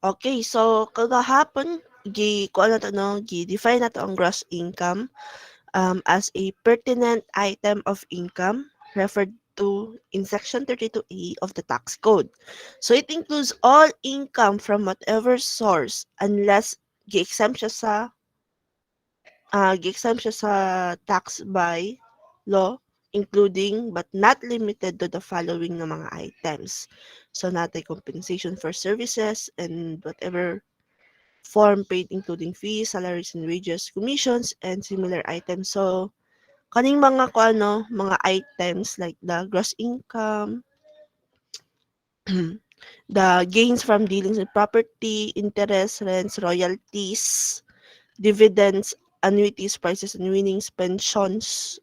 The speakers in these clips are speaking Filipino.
Okay, so kagahapon kuan nato no, gi-define nato ang gross income as a pertinent item of income referred to in Section 32A of the Tax Code. So it includes all income from whatever source unless gi-exempt siya sa tax by law, including but not limited to the following na mga items. So natin compensation for services and whatever form paid including fees, salaries and wages, commissions, and similar items. So kaning mga kuano, mga items like the gross income, the gains from dealings with property, interest, rents, royalties, dividends, annuities, prizes and winnings, pensions,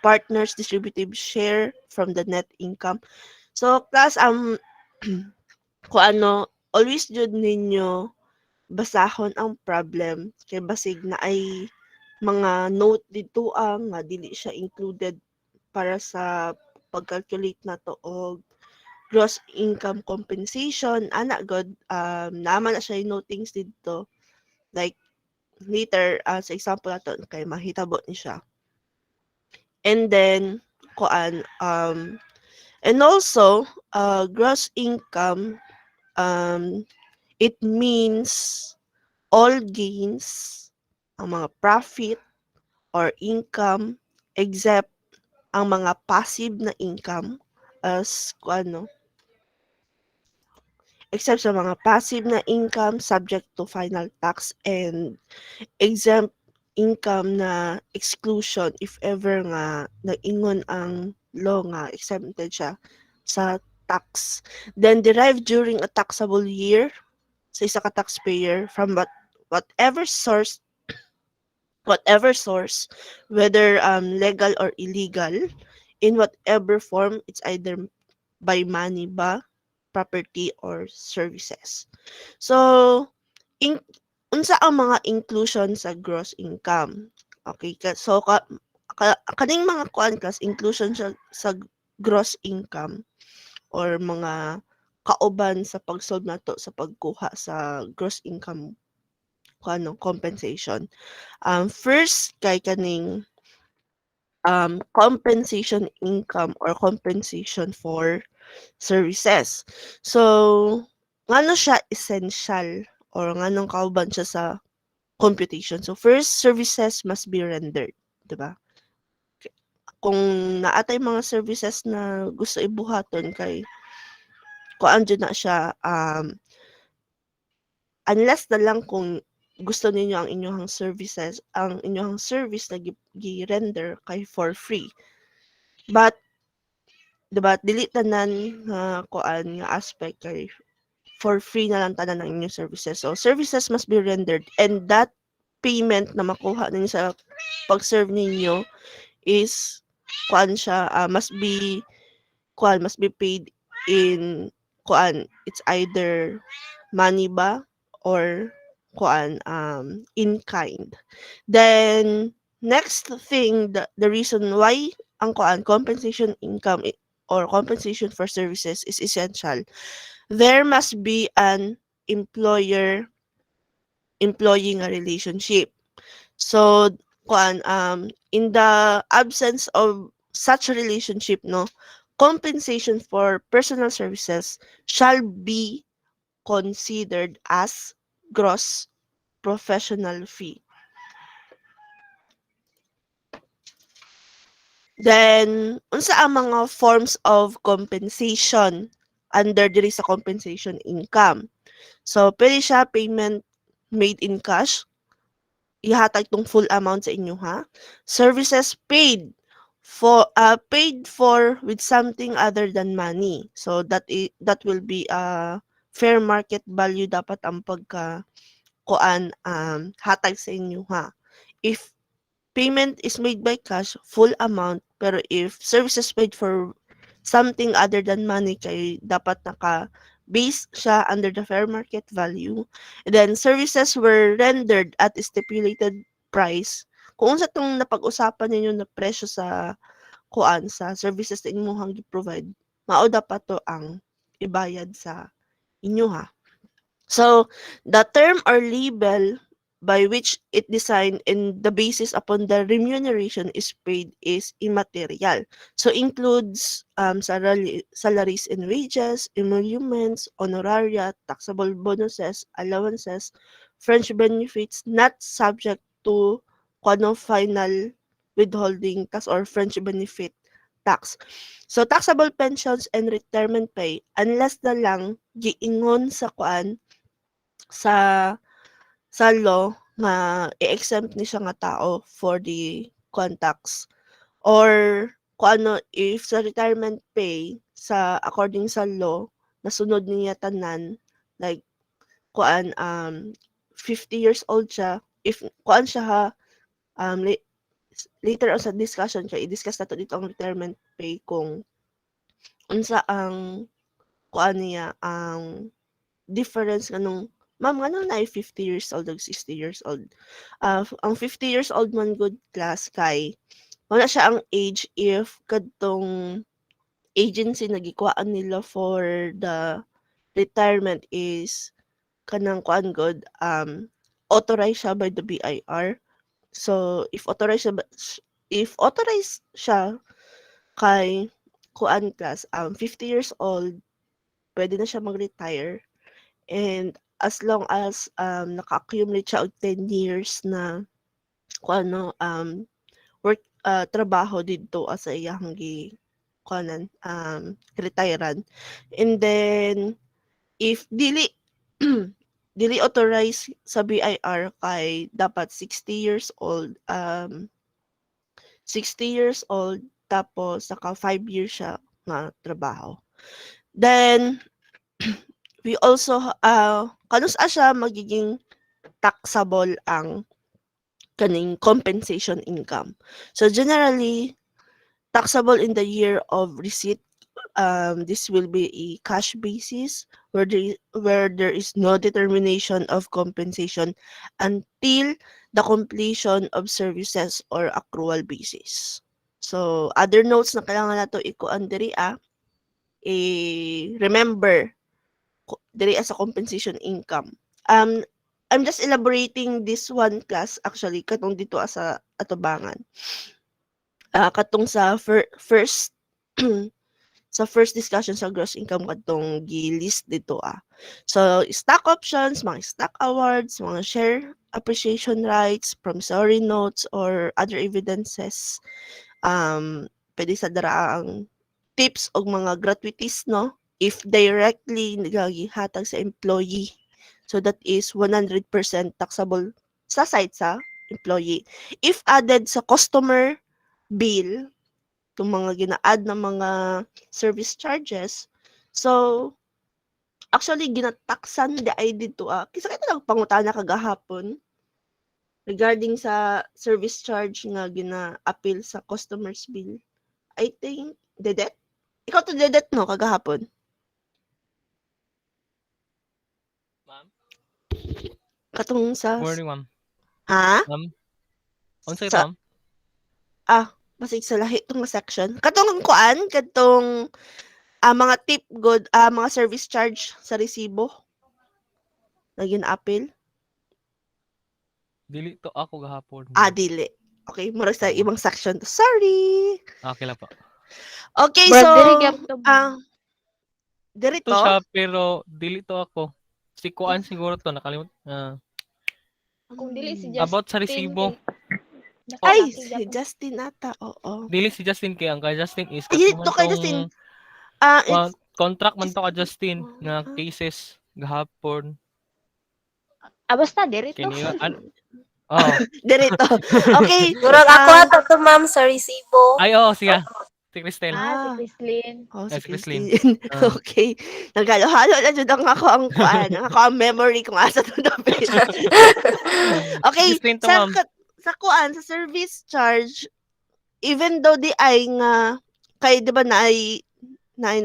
partners distributive share from the net income. So class kung ano, always jud ninyo basahon ang problem kay basig na ay mga note dito nga dili siya included para sa pag-calculate nato og gross income compensation ana god naman na siya yung notings dito like later sa example nato kay mahitabo ni siya. And then kuan and also gross income um it means all gains ang mga profit or income except ang mga passive na income as kuan except sa mga passive na income subject to final tax and exempt income na exclusion if ever nga nag-ingon ang law nga exempted siya sa tax. Then derived during a taxable year sa isa ka taxpayer from whatever source whether legal or illegal in whatever form it's either by money ba property or services. So in unsa ang mga inclusion sa gross income? Okay, so kaning mga kuan class inclusion sa gross income or mga kauban sa pag-solve nato sa pagkuha sa gross income kuano compensation. First kay kaning compensation income or compensation for services. So ngano siya essential or nganong kauban siya sa computation. So first, services must be rendered, 'di ba? Kung naatay mga services na gusto ibuhaton kay kuan jud na siya unless na lang kung gusto ninyo ang inyong service na gi-render kay for free. But 'di ba dili tanan nga kuan nga aspect kay for free na lang tanan ng inyong services. So services must be rendered and that payment na makuha ninyo sa pag-serve ninyo is kuan siya must be paid in kuan it's either money ba or kuan in kind. Then next thing the reason why ang kuan compensation income or compensation for services is essential. There must be an employer employee nga relationship. So kuan in the absence of such a relationship no compensation for personal services shall be considered as gross professional fee. Then unsa ang mga forms of compensation under diri sa compensation income? So pwede siya payment made in cash, ihatag tong full amount sa inyo ha. Services paid for with something other than money. So that will be fair market value dapat ang pagka kuan hatag sa inyo ha. If payment is made by cash, full amount, pero if services paid for something other than money kay dapat naka-base siya under the fair market value. And then services were rendered at stipulated price. Kung sa tong napag-usapan ninyo na presyo sa kuan sa services na inyong gi-provide, mao dapat to ang ibayad sa inyo ha. So, the term or label by which it designed and the basis upon the remuneration is paid is immaterial. So, includes salaries and wages, emoluments, honoraria, taxable bonuses, allowances, fringe benefits not subject to final withholding tax or fringe benefit tax. So, taxable pensions and retirement pay unless na lang giingon sa sa law nga i-exempt ni siya nga tao for the tax or kung ano if sa retirement pay sa according sa law nasunod niya tanan like 50 years old siya if siya ha later on sa discussion siya i-discuss nato dito ang retirement pay kung unsa ang niya ang difference kanung ma'am ngano na 50 years old ug 60 years old. Ang 50 years old man good class kay wala siya ang age if kadtong agency na gikuhaan nila for the retirement is kanang good authorized siya by the BIR. So if authorized siya kay class 50 years old pwede na siya mag-retire. And as long as naka-accumulate siya og 10 years na work trabaho didto sa iyang retiran. And then if dili dili authorized sa BIR kay dapat 60 years old tapos naka 5 years siya nga trabaho. Then we also kanus-a siya magiging taxable ang kaning compensation income. So generally taxable in the year of receipt. This will be a cash basis where there is no determination of compensation until the completion of services or accrual basis. So other notes na kailangan nato ikuan diri remember diri as a compensation income. I'm just elaborating this one class actually katong dito sa atubangan. Katong sa first sa first discussion sa gross income katong gi-list dito So stock options, mga stock awards, mga share appreciation rights, promissory notes or other evidences. Pwede sa dara ang tips o mga gratuities no if directly nagagihatag sa employee. So that is 100% taxable sa side sa employee. If added sa customer bill, itong mga gina-add na mga service charges, so actually ginataksan di ay dito Kisa kita lang pangutana kagahapon regarding sa service charge nga gina-appeal sa customer's bill. I think dedet. Ikaw to dedet no kagahapon. Ma'am? Katong sa Morning, ma'am. ha? Ma'am? Unsay Sa ma'am? basig sa lahi tong section. Katong katong mga tip good mga service charge sa resibo na gina-appeal. Dili to ako gahapon. Dili. Okay, mura sa ibang section to. Sorry. Okay lang po. Okay, Murag so diri gyapon to. diri To to. siya pero dili to ako. Si Kuan siguro to nakalimot. Kung dili si About sa Justin resibo. kay Ay, nakalaki si gyapon. Justin ata. Oo. Dili si Justin kay ang kay Justin is Ay, katong dito kay Justin. It's contract man to ka Justin nga cases gahapon. Basta diri to. Kini oh. diri to. Okay. Murag ako ato to ma'am sa resibo. Ay siya. Si Cristel. Si Crislin. Si si Chrislyn. Christine. Okay. Nagalo-halo na jud ang ako ang ako ang memory kung asa to dapat. Okay. Chrislyn to, ma'am. Sa sa service charge, even though di ay nga kay di ba na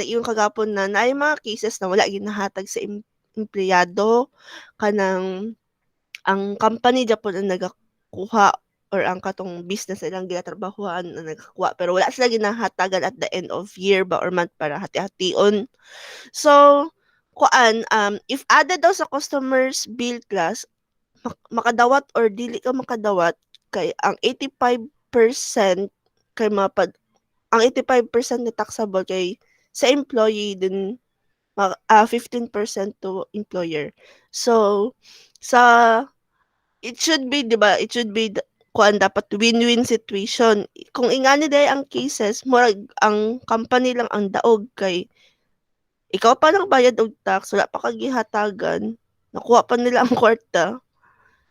yung kagapon na ay mga cases na wala ginahatag sa empleyado kanang ang company Japon ang nagakuha or ang katong business na ilang ginatrabahuan na nagkakuha pero wala sila ginahatagan at the end of year ba or month para hati-hation. So, if added daw sa customers bill class, makadawat or dili ka makadawat kay ang 85% kay mapad ang 85% na taxable kay sa employee din 15% to employer. So, sa it should be, 'di ba? It should be dapat win-win situation. Kung ingani day ang cases, murag ang company lang ang daog kay ikaw pa lang bayad og tax, wala pa kag gihatagan, nakuha pa nila ang kwarta,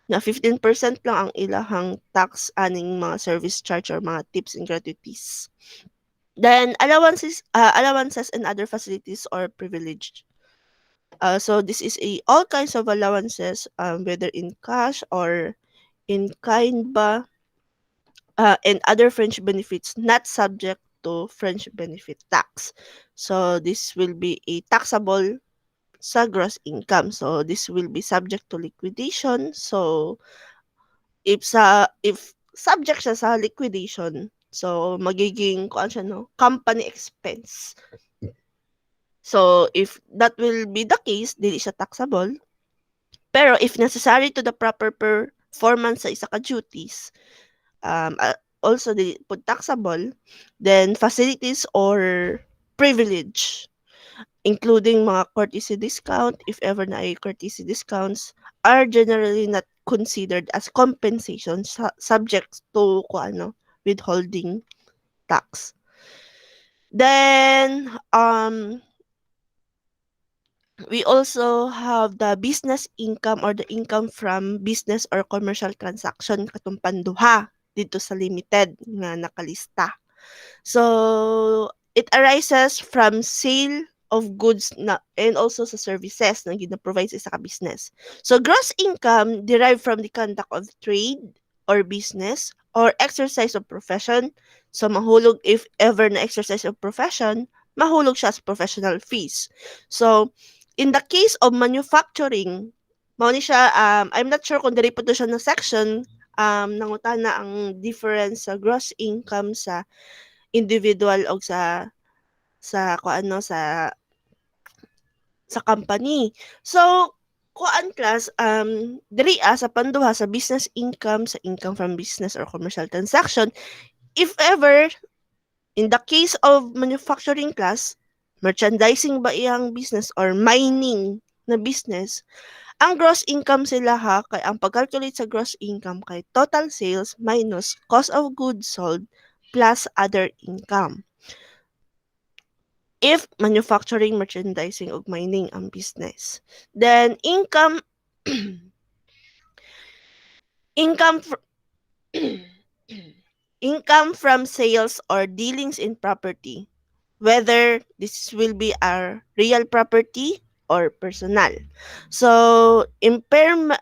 na 15% lang ang ilahang tax aning mga service charge or mga tips and gratuities. Then allowances and other facilities or privilege. So this is all kinds of allowances, whether in cash or in kind ba, and other fringe benefits not subject to fringe benefit tax. So this will be a taxable sa gross income. So this will be subject to liquidation. So if subject siya sa liquidation, so magiging kuan siya no, company expense. So if that will be the case, dili siya taxable. Pero if necessary to the proper performance sa isa ka duties, also dili po taxable, then facilities or privilege including mga courtesy discount, if ever na ay courtesy discounts, are generally not considered as compensation subject to withholding tax. Then, we also have the business income or the income from business or commercial transaction katong panduha dito sa limited nga nakalista. So, it arises from sale of goods na, and also sa services na gina-provide sa isa ka business. So, gross income derived from the conduct of trade or business or exercise of profession. So, mahulog if ever na exercise of profession, mahulog siya sa professional fees. So, in the case of manufacturing, mao ni siya, I'm not sure kung diri po to siya na section, nangutana ang difference sa gross income sa individual o sa kuano sa company. So class diri sa panduha sa business income, sa income from business or commercial transaction, if ever in the case of manufacturing class, merchandising ba iyang business or mining na business, ang gross income sila kay ang pag-calculate sa gross income kay total sales minus cost of goods sold plus other income. If manufacturing, merchandising, ug mining ang business. Then, income income from sales or dealings in property, whether this will be our real property or personal. So, impairment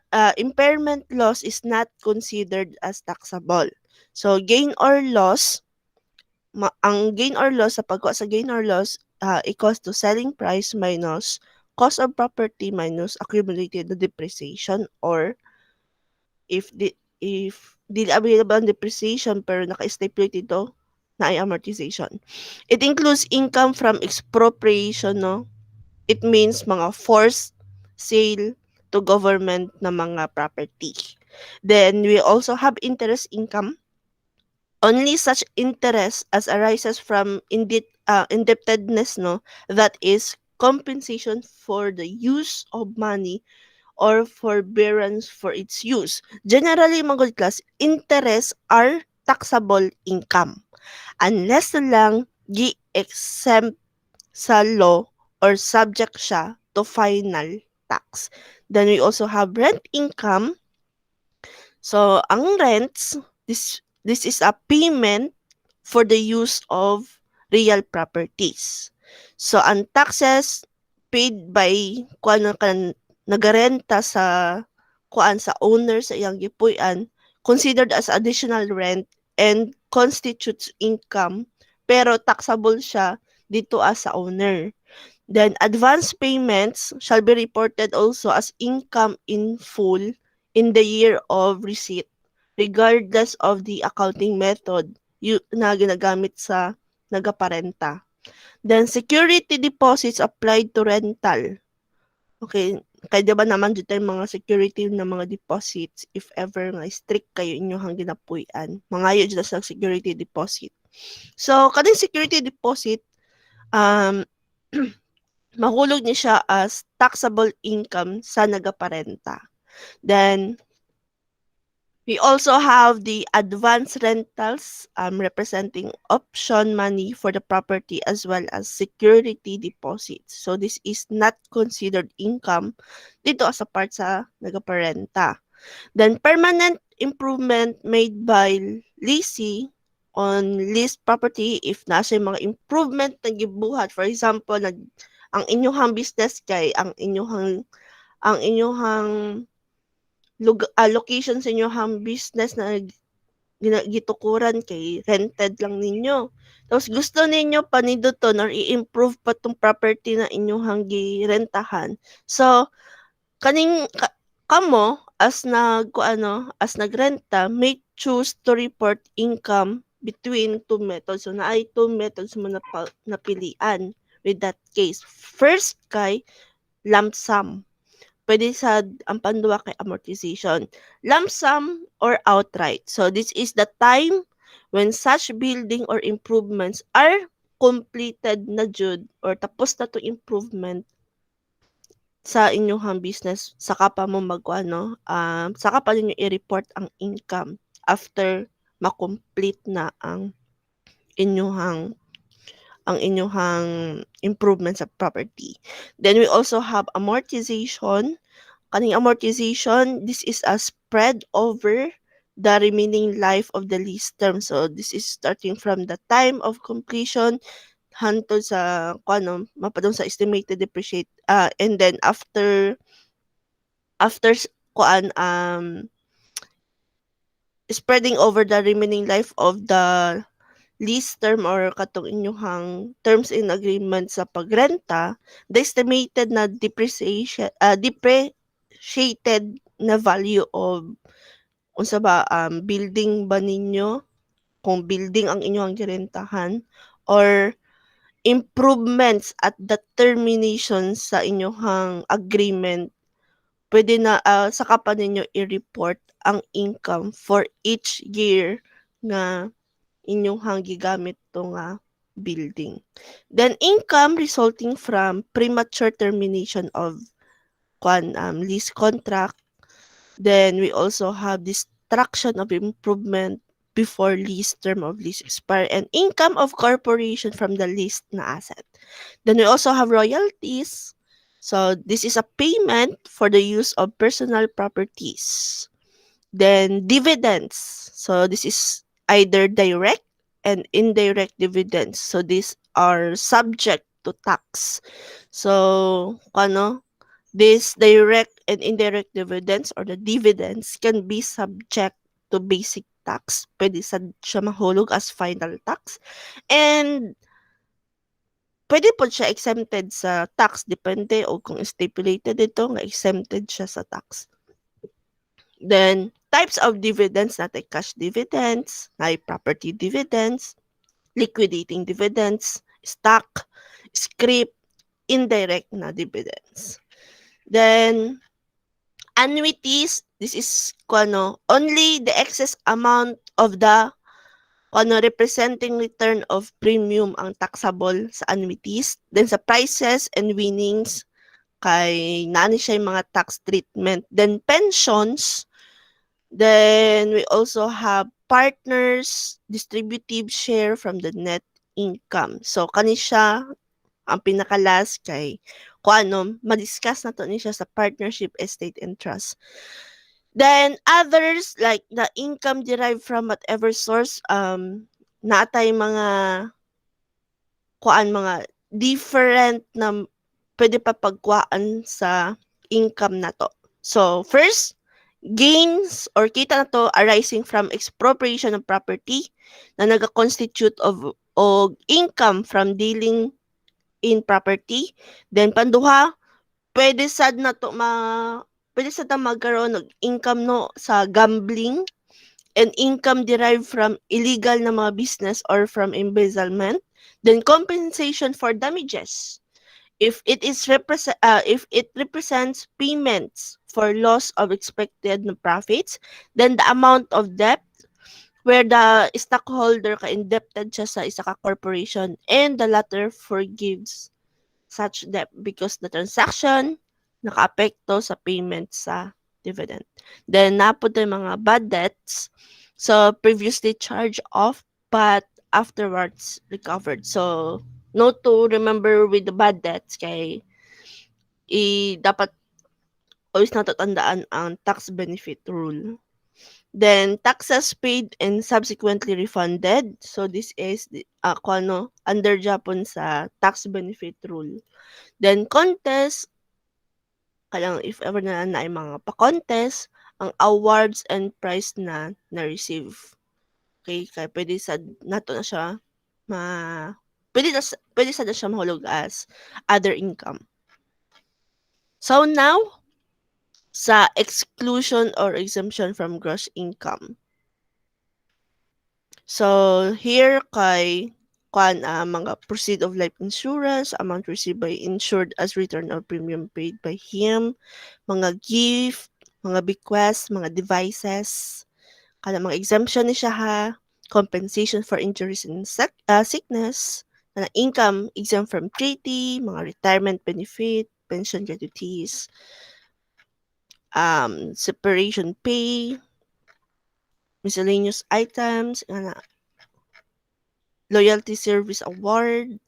loss is not considered as taxable. So, ang gain or loss sa pagkuha sa gain or loss equals to selling price minus cost of property minus accumulated depreciation, or if di available ang depreciation pero naka-stipulate ito na ay amortization. It includes income from expropriation, no? It means mga forced sale to government na mga property. Then we also have interest income. Only such interest as arises from indebtedness, no, that is compensation for the use of money or forbearance for its use. Generally, mga good class, interest are taxable income unless na lang gi-exempt sa law or subject siya to final tax. Then we also have rent income. So, ang rents, this is a payment for the use of real properties. So, ang taxes paid by nagarenta sa sa owner sa iyang gipuy-an considered as additional rent and constitutes income pero taxable siya dito as sa owner. Then, advance payments shall be reported also as income in full in the year of receipt regardless of the accounting method na ginagamit sa nagaparenta. Then, security deposits applied to rental. Okay, kaya di ba naman dito yung mga security na mga deposits if ever nga strict kayo inyong ginapuy-an. Mangayo dito sa security deposit. So, kaning security deposit, um, mahulog niya siya as taxable income sa nagaparenta. Then, we also have the advance rentals representing option money for the property as well as security deposits. So, this is not considered income dito as a part sa nagaparenta. Then, permanent improvement made by leasing on leased property if nasa yung mga improvement na gibuhat. For example, ang inyong business kay ang inyong location sa inyong business na gitukuran kay rented lang ninyo. Tapos gusto ninyo paniduton or i-improve pa tong property na inyong girentahan. So, kamo as nagrenta may choose to report income between two methods. So, naay two methods mo napilian with that case. First kay lump sum. Pwede ang panduwa kay amortization. Lump sum or outright. So, this is the time when such building or improvements are completed na jud or tapos na to improvement sa inyong business, saka pa mo saka pa ninyo i-report ang income after ma-complete na inyong ang inyong improvement sa property. Then we also have amortization. Kaning amortization, this is a spread over the remaining life of the lease term. So this is starting from the time of completion hangtod sa mapadong sa estimated depreciate and then after kuan spreading over the remaining life of the lease term or katong inyong terms in agreement sa pagrenta, the estimated na depreciated na value of unsa ba building ba ninyo, kung building ang inyong girentahan or improvements at the termination sa inyong agreement, pwede na saka pa ninyo i-report ang income for each year nga inyong gigamit to nga building. Then income resulting from premature termination of lease contract. Then we also have destruction of improvement before lease term of lease expire and income of corporation from the leased na asset. Then we also have royalties. So this is a payment for the use of personal properties. Then dividends. So this is either direct and indirect dividends. So these are subject to tax. So these direct and indirect dividends or the dividends can be subject to basic tax. Pwede siya mahulog as final tax. And pwede po siya exempted sa tax. Depende o kung stipulated ito nga exempted siya sa tax. Then, types of dividends natin cash dividends, may property dividends, liquidating dividends, stock, scrip, indirect na dividends. Then, annuities, this is only the excess amount of the representing return of premium ang taxable sa annuities. Then sa prices and winnings, kay nani siya yung mga tax treatment. Then pensions, then we also have partners, distributive share from the net income. So kani siya ang pinakalas kay madiscuss na to ni siya sa partnership, estate, and trust. Then others like the income derived from whatever source natay mga mga different na pwede pa pagkuhaan sa income na to. So first, gains or kita na to arising from expropriation of property na naga-constitute of income from dealing in property. Then panduha, pwede sad na magkaroon ng income no sa gambling and income derived from illegal na mga business or from embezzlement. Then compensation for damages. If it represents payments for loss of expected na profits, then the amount of debt where the stockholder ka-indebted siya sa isa ka corporation and the latter forgives such debt because the transaction nakaapekto sa payment sa dividend. Then, napod yung mga bad debts. So, previously charged off but afterwards recovered. So, note to remember with the bad debts kay dapat always natatandaan ang tax benefit rule. Then, taxes paid and subsequently refunded. So, this is kung ano, under Japan sa tax benefit rule. Then, contest, kailangan if ever na ay mga pa-contest, ang awards and prize na na-receive. Okay, kaya pwede sa nato na siya ma pwede sa na siya mahulog as other income. So now sa exclusion or exemption from gross income. So here kay mga proceed of life insurance, amount received by insured as return of premium paid by him, mga gift, mga bequests, mga devices, kada mga exemption ni siya ha, compensation for injuries and sickness, na income exempt from treaty, mga retirement benefit, pension gratuities, separation pay, miscellaneous items, loyalty service award,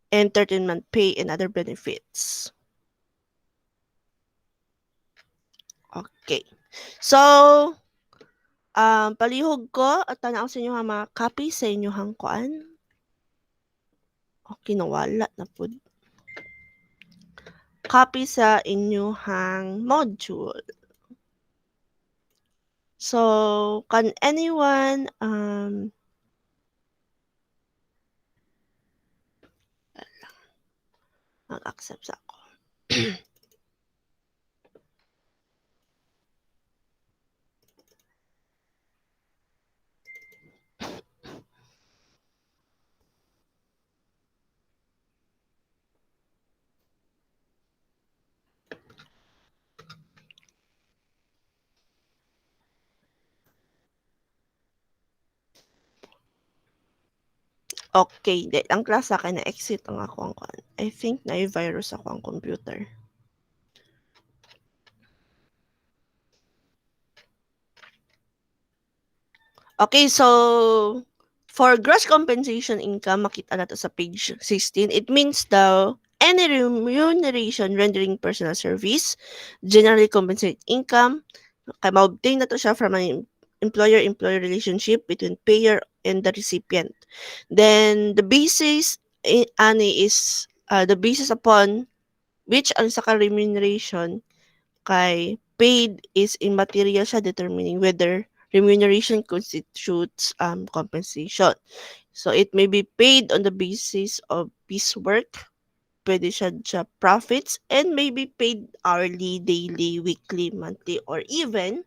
entertainment pay, and other benefits. Okay. So, palihog ko at tanaw sa inyo ha mga copy sa inyohang kuan. Okay, nawala na po. Copy sa inyohang module. So, can anyone mag-accept sa ako? Okay, ang class sa akin na-exit ang ako ang kuan. I think na-virus ako ang computer. Okay, so for gross compensation income, makita nato sa page 16, it means daw any remuneration rendering personal service, generally compensated income, kay ma-obtain na to siya from an employer-employee relationship between payer and the recipient. Then the basis ani is the basis upon which ang saka remuneration kay paid is immaterial siya, determining whether remuneration constitutes compensation. So it may be paid on the basis of piecework, pwede siya profits, and may be paid hourly, daily, weekly, monthly, or even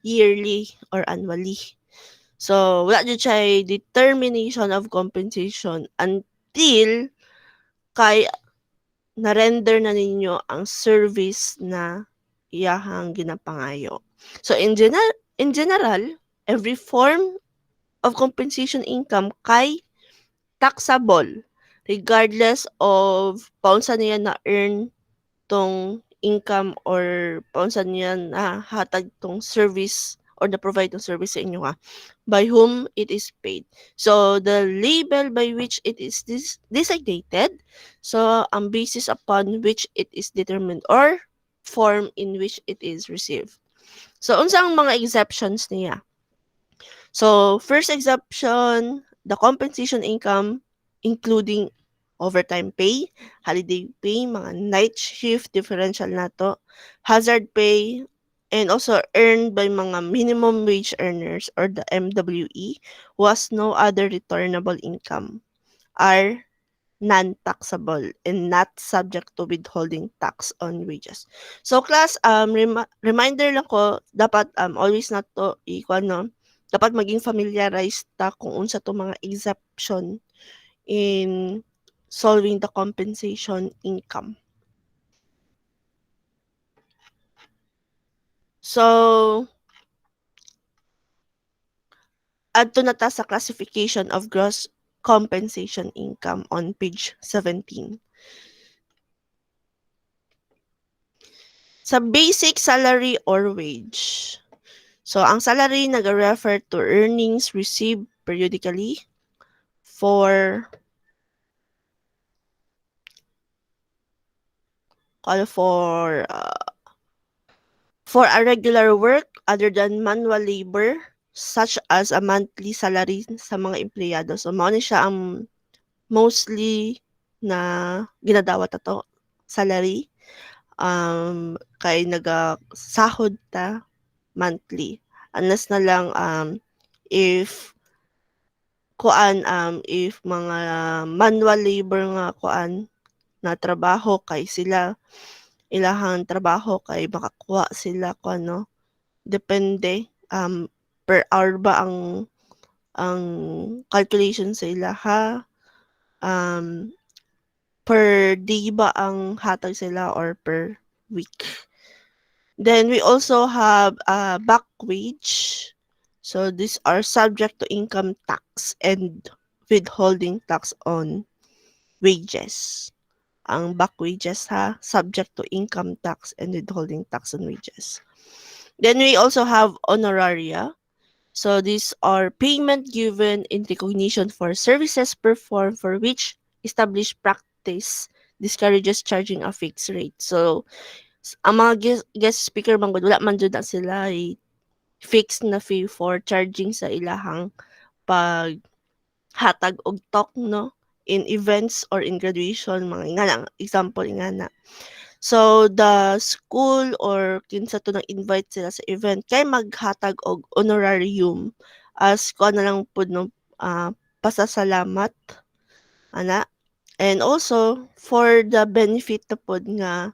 yearly or annually. So wala dyan siya determination of compensation until kay na-render na ninyo ang service na iyahang ginapangayo. So in general, every form of compensation income kay taxable regardless of paun sa niya na earn tong income or paun sa niya na hatag tong service or na provide tong service sa inyo ha, by whom it is paid. So the label by which it is designated, so ang basis upon which it is determined or form in which it is received. So unsa ang mga exceptions niya? So first exception, the compensation income including overtime pay, holiday pay, mga night shift differential nato, hazard pay, and also earned by mga minimum wage earners or the MWE was no other returnable income are non-taxable and not subject to withholding tax on wages. So class, reminder lang ko, dapat always not to no, dapat maging familiarized ta kung unsa to mga exception in solving the compensation income. So, adto na ta sa classification of gross compensation income on page 17. Sa basic salary or wage. So, ang salary nag-refer to earnings received periodically for for for a regular work other than manual labor such as a monthly salary sa mga empleyado. So, mao ni siya ang mostly na ginadawat ato salary kay nagasahod ta monthly unless na lang if if mga manual labor nga na trabaho kay sila ilahang trabaho kay makakuha sila depende per hour ba ang calculation sa ilaha per day ba ang hatag sila or per week. Then we also have back wage. So these are subject to income tax and withholding tax on wages. Ang back wages subject to income tax and withholding tax on wages. Then we also have honoraria. So these are payment given in recognition for services performed for which established practice discourages charging a fixed rate. So ang mga guest speaker man gud wala man jud na sila fixed na fee for charging sa ilahang pag hatag og talk in events or in graduation mga ingana example ingana. So the school or kinsa to nang invite sila sa event kay maghatag og honorarium as ko na lang pud pasasalamat ana. And also for the benefit na pud nga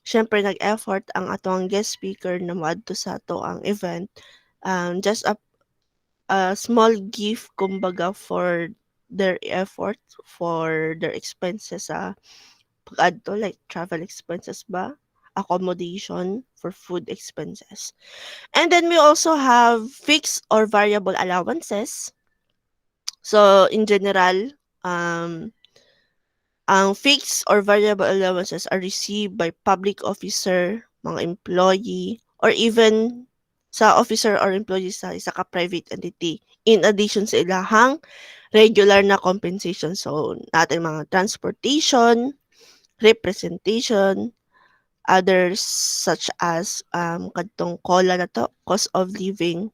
syempre nag-effort ang atong guest speaker na moadto sa ato ang event. Just a small gift kumbaga for their effort, for their expenses sa pag-adto like travel expenses ba, accommodation, for food expenses. And then we also have fixed or variable allowances. So in general, ang fixed or variable allowances are received by public officer, mga employee, or even sa officer or employee sa isa ka private entity in addition sa ilahang regular na compensation. So, natin mga transportation, representation, others such as kadtong COLA na to, cost of living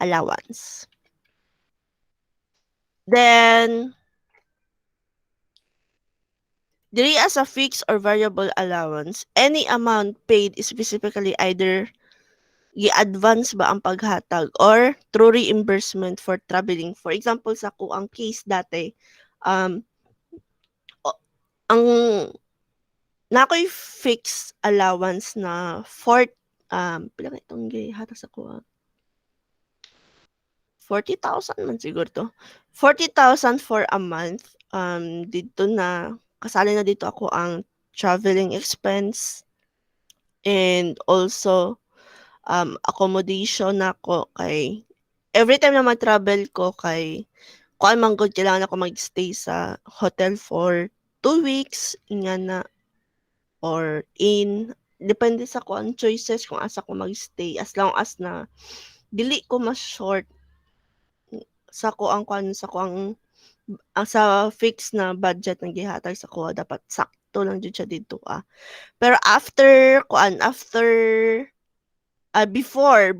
allowance. Then, diri as a fixed or variable allowance, any amount paid is specifically either i-advance ba ang paghatag or through reimbursement for traveling. For example, sa ko ang case dati, ang nako'y fixed allowance na pila ka itong hatag sa ko 40,000 man siguro to. 40,000 for a month. Dito na, kasali na dito ako ang traveling expense and also accommodation ako kay every time na mag-travel ko kay kung man gud kailangan ako mag-stay sa hotel for 2 weeks nga na or depende sa kung choices kung asa ko mag-stay as long as na dili ko mas short sa ko ang sa fixed na budget na gihatag sa ko dapat sakto lang jud siya dito pero after before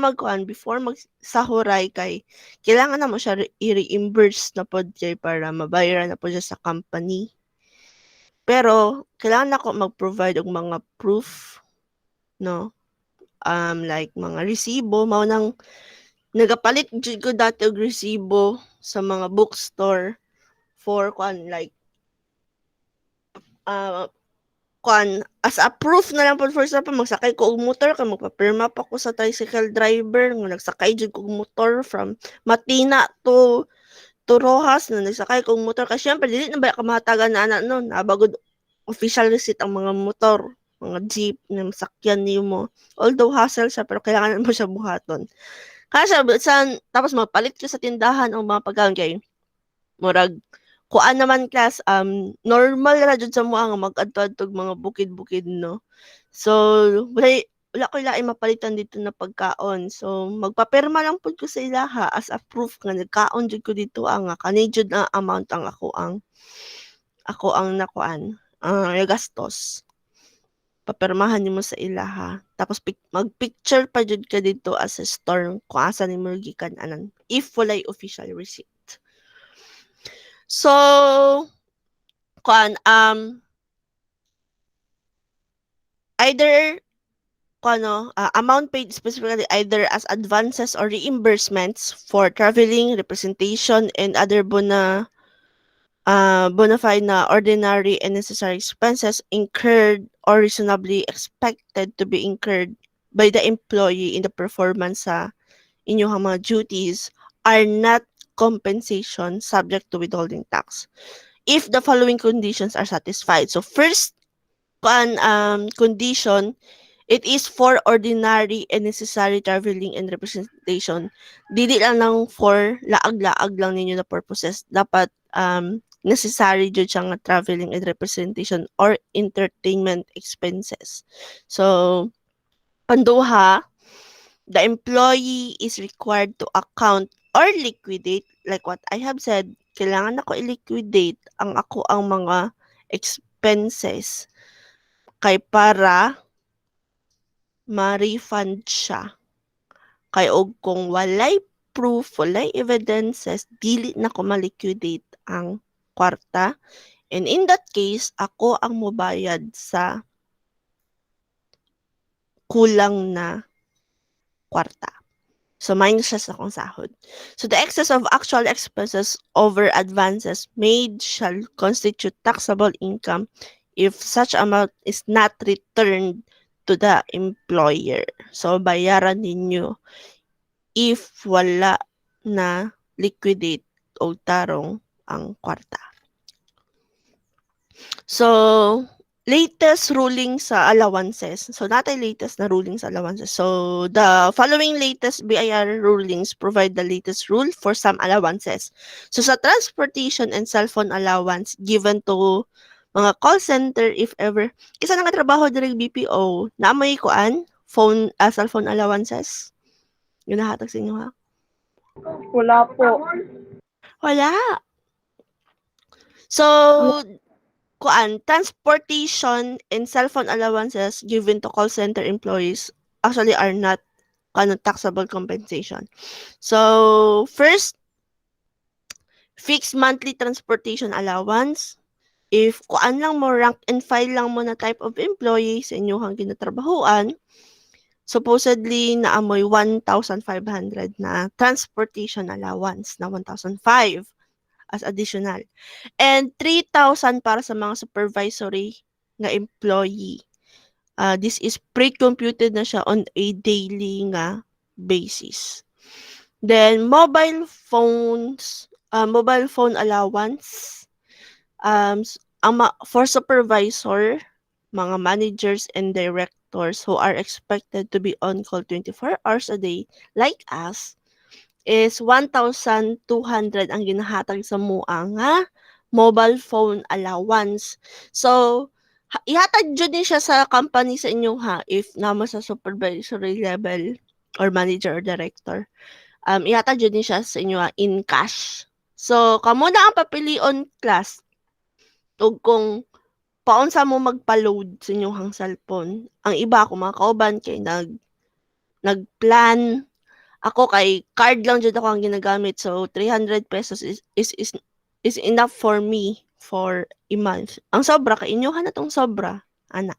magsahuray kay kailangan na mo siya i-reimburse na pod kay para mabayaran na po siya sa company. Pero kailangan ako mag-provide og mga proof like mga resibo mao nang nagapalit jud ko dati og resibo sa mga bookstore for like ah, as a proof na lang po, for example, magsakay ko og motor, kay magpapirma pa ko sa tricycle driver, nga nagsakay jud ko og motor from Matina to Rojas, na nagsakay ko og motor. Kasi syempre, dili na ba ka mahatagan na ana nun, nabagod official receipt ang mga motor, mga jeep na masakyan niyo mo. Although hassle siya, pero kailangan mo siya buhaton. Kaya tapos mapalit ka sa tindahan ang mga pagkaon kay murag kuan naman class, normal ra jud sa mua nga mag-adto-adtog mga bukid-bukid, no. So wala ko laing mapalitan dito na pagkaon. So magpapirma lang pud ko sa ilaha as a proof nga nagkaon jud ko dito nga kani jud ang amount ang ako ang nakuan, nagastos. Papirmahan nimo sa ilaha. Tapos mag-picture pa jud ka dito as a store kung asa nimo gikan anan if walay official receipt. So, either amount paid specifically either as advances or reimbursements for traveling, representation, and other bona fide na ordinary and necessary expenses incurred or reasonably expected to be incurred by the employee in the performance sa inyong mga duties are not compensation subject to withholding tax if the following conditions are satisfied. So first condition, it is for ordinary and necessary traveling and representation. Dili lang for laag-laag lang ninyo na purposes. Dapat necessary jud siya nga traveling and representation or entertainment expenses. So, panduha, the employee is required to account or liquidate, like what I have said, kailangan ako i-liquidate ang mga expenses kay para ma-refund siya. Kay og kung walay proof, walay evidences, dili na ko ma-liquidate ang kwarta. And in that case, ako ang mobayad sa kulang na kwarta. So, minus siya sa akong sahod. So, the excess of actual expenses over advances made shall constitute taxable income if such amount is not returned to the employer. So, bayaran ninyo if wala na liquidate o tarong ang kwarta. So, latest ruling sa allowances. So, natay latest na ruling sa allowances. So, the following latest BIR rulings provide the latest rule for some allowances. So, sa transportation and cellphone allowance given to mga call center if ever, isa na nga trabaho direct BPO, na may kuan, cellphone allowances. Yun nahatag sa inyo ha? Wala po. Wala. So, transportation and cellphone allowances given to call center employees actually are not taxable compensation. So, first, fixed monthly transportation allowance. If lang mo, rank and file lang mo na type of employee sa inyong ginatrabahuan, supposedly naamoy 1,500 na transportation allowance na 1,500 as additional. And 3,000 para sa mga supervisory nga employee. This is pre-computed na siya on a daily nga basis. Then, mobile phone allowance. For supervisor, mga managers and directors who are expected to be on call 24 hours a day, like us, is 1,200 ang ginahatag sa mua nga mobile phone allowance. So, ihatag jud ni siya sa company sa inyo ha if namo sa supervisory level or manager or director. Ihatag jud ni siya sa inyo in cash. So, kamo na ang papilion class ug kung paunsa mo magpa-load sa inyong cellphone. Ang iba ako mga kauban kay nagplan. Ako kay card lang jud ako ang ginagamit. So 300 pesos is enough for me for a month. Ang sobra kay inyohan na tong sobra, ana.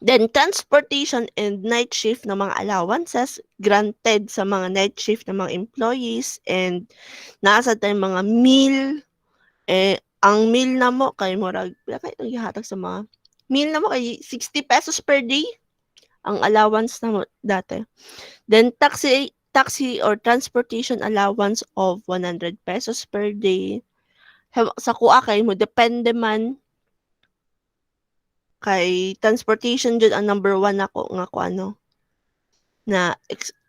Then, transportation and night shift ng mga allowances granted sa mga night shift ng mga employees and nasa tayong mga meal, ang meal namo kay murag pila kay itong gihatag sa mga meal namo kay 60 pesos per day ang allowance namo dati. Then taxi or transportation allowance of 100 pesos per day. Sa kuha kay mo depende man kay transportation jud ang number one nako nga ko ano na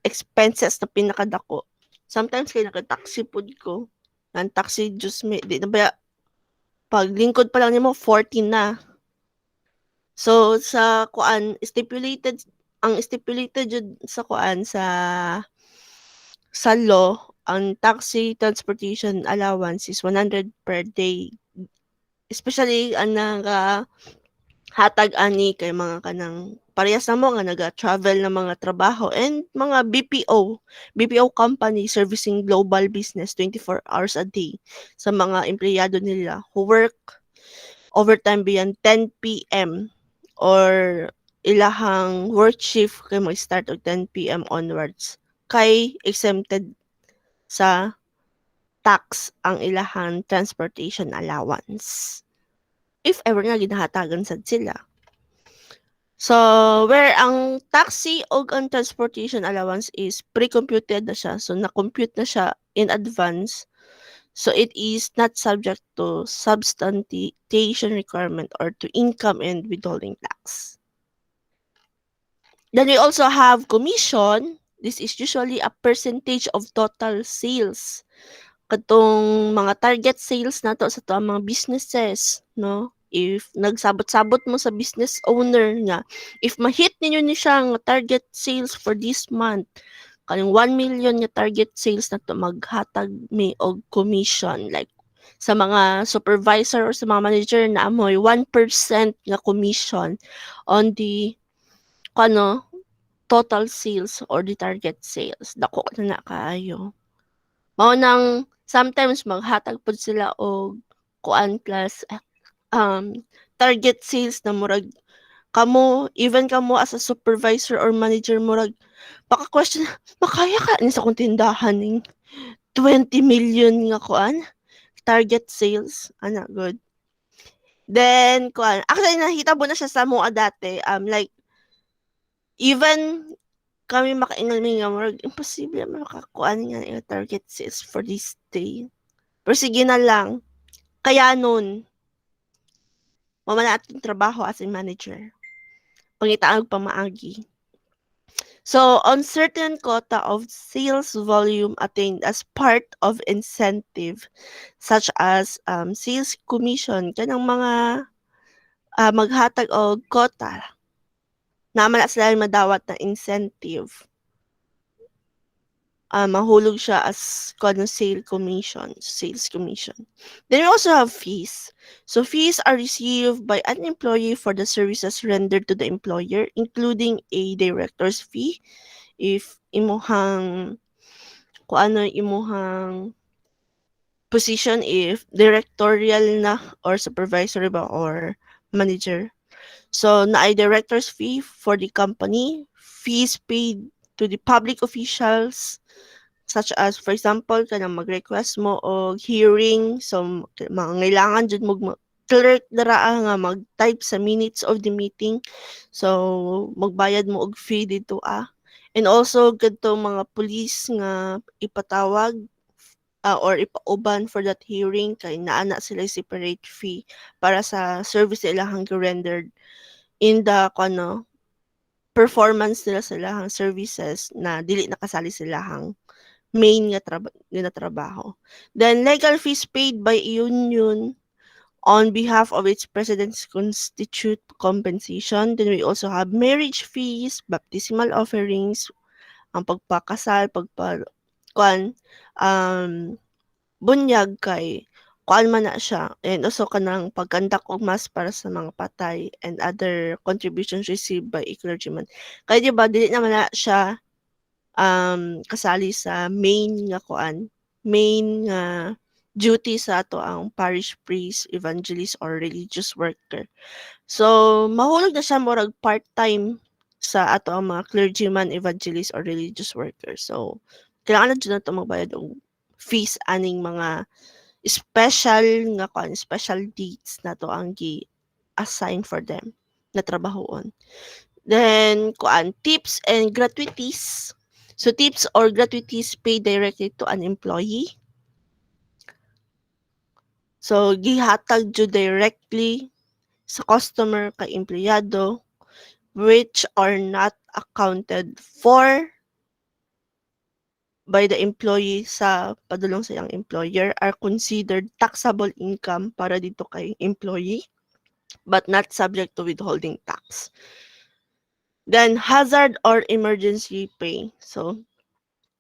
expenses na pinakadako. Sometimes kay naka-taxi pud ko. Ang taxi just me di na ba pag lingkod pa lang nimo 14 na. So sa kuan ang stipulated jud sa kuan sa law ang taxi transportation allowance is 100 per day. Especially ang hatag ani kay mga kanang parehas na mo nga naga-travel na mga trabaho and mga BPO company servicing global business 24 hours a day sa mga empleyado nila who work overtime beyond 10 p.m. or ilahang work shift kay mo start og 10 p.m. onwards kay exempted sa tax ang ilahang transportation allowance. If ever nga ginahatagan sad sila. So, where ang taxi o ang transportation allowance is pre-computed na siya. So, na-compute na siya in advance. So, it is not subject to substantiation requirement or to income and withholding tax. Then we also have commission. This is usually a percentage of total sales. Katong mga target sales nato sa to mga businesses, no? If nagsabot-sabot mo sa business owner nga, if ma-hit ninyo ni siya nga target sales for this month, kaning 1 million nga target sales na to maghatag mi og commission like sa mga supervisor or sa mga manager na amoy 1% nga commission on the total sales or the target sales. Dako na kaayo. Mao nang sometimes maghatag pud sila og kuan class target sales na murag even kamo as a supervisor or manager murag baka question makaya ka ni sa kong tindahan ning 20 million nga kuan target sales ana good. Then kuan actually nakita mo na siya sa mga dati like even kami makaingon mi nga murag imposible makakuan nga yung target sales for this day. Pero sige na lang. Kaya nun, mamana atong trabaho as a manager. Pangitaang pamaagi. So, on certain quota of sales volume attained as part of incentive, such as sales commission, kanang mga maghatag o quota, naman na sila madawat na incentive. Mahulog siya as sales commission. Then we also have fees. So fees are received by an employee for the services rendered to the employer, including a director's fee if imuhang imuhang position if directorial na or supervisory ba or manager. So na ay director's fee for the company, fees paid to the public officials, such as for example kanang mag-request mo og hearing so mangailangan jud mo clerk dara nga mag-type sa minutes of the meeting so magbayad mo og fee dito and also kadto mga police nga ipatawag or ipauban for that hearing kay naana sila separate fee para sa service ilahang rendered in the performance nila sa ilahang services na dili nakasali sa ilahang main nga trabaho. Then legal fees paid by union on behalf of its presidents constitute compensation. Then we also have marriage fees, baptismal offerings, ang pagpakasal, bunyag kay kuan man na siya and also kanang pagkandak og mass para sa mga patay and other contributions received by a clergyman. Kaya di ba dili naman na siya kasali sa main duty sa ato ang parish priest, evangelist or religious worker. So mahulog na siya murag part-time sa ato ang mga clergyman, evangelist or religious worker. So kailangan na dyan na ito magbayad og fees aning mga special nga kuan, special dates na to ang gi-assign for them na trabahoon. Then kuan, tips and gratuities. So tips or gratuities paid directly to an employee. So gihatag jud directly sa customer kay empleyado, which are not accounted for by the employee sa padulong sa iyang employer are considered taxable income para dito kay employee, but not subject to withholding tax. Then hazard or emergency pay. So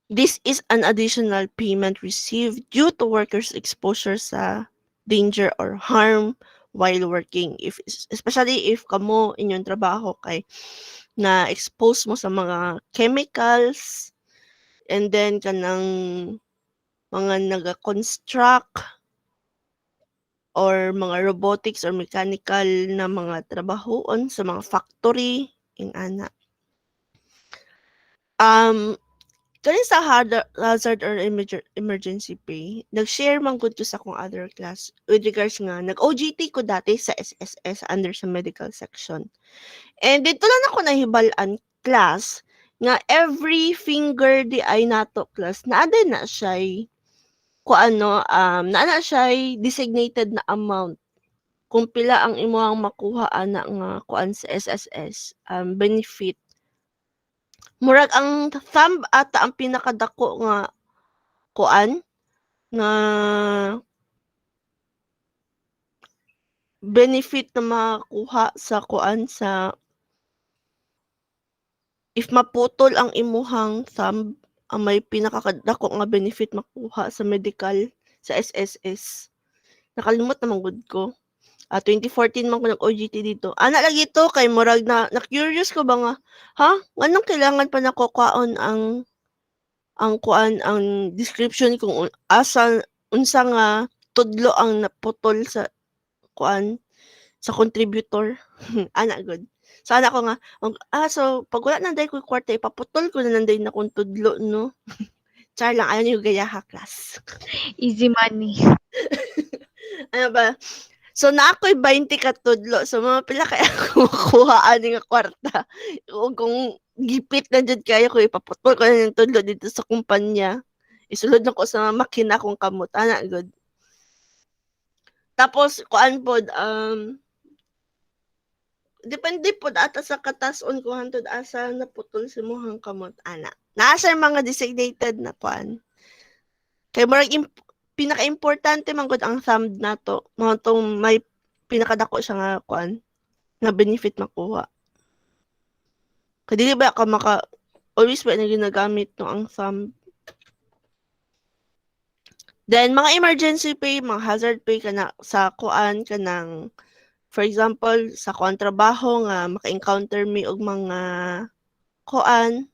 this is an additional payment received due to workers' exposure sa danger or harm while working. Especially if kamo inyong trabaho kay na expose mo sa mga chemicals, and then kanang mga naga-construct or mga robotics or mechanical na mga trabahoon sa mga factory ing ana. Kani sa hazard or emergency pay, nag-share man gud ko sa akong other class with regards nga nag-OJT ko dati sa SSS under sa medical section. And dito lang ako nahibalan class nga every finger di ay nato class naa din na siya naa na siya designated na amount kung pila ang imuhang makuha ana nga kuan sa SSS benefit. Murag ang thumb ata ang pinakadako nga kuan nga benefit na makuha sa kuan sa if maputol ang imuhang thumb, ang may pinakadako nga benefit makuha sa medical sa SSS. Nakalimot naman gud ko. 2014 man ko nag-OJT dito. Ana lagi to kay murag na-curious ko ba nga, anong kailangan pa nakukuhaon ang kuan ang description kung unsa nga tudlo ang naputol sa kuan sa contributor. Ana gud. Sana ko nga so pag wala nanday ko kwarta ipaputol ko na nanday na kung tudlo no. Char lang ayaw niyo gayaha class. Easy money. Ano ba? So na ako'y 20 ka tudlo. So mga pila kaya ako makuha ani nga kwarta. Kung gipit na jud kayo ko ipaputol ko na ng tudlo dito sa kumpanya. Isulod na ko sa makina kong kamot ana good. Tapos kuan pod depende pod ata sa katason ko hantod asa naputol si mohang kamot ana. Naa siya mga designated na kuan. Kay murag pinaka-importante man gud ang thumb nato. Mao tong may pinakadako siya nga kuan nga benefit makuha. Kay dili ba ka always ba na ginagamit no ang thumb. Then mga emergency pay, mga hazard pay kana sa kuan kanang for example sa kontrabaho nga maka-encounter mi og mga kuan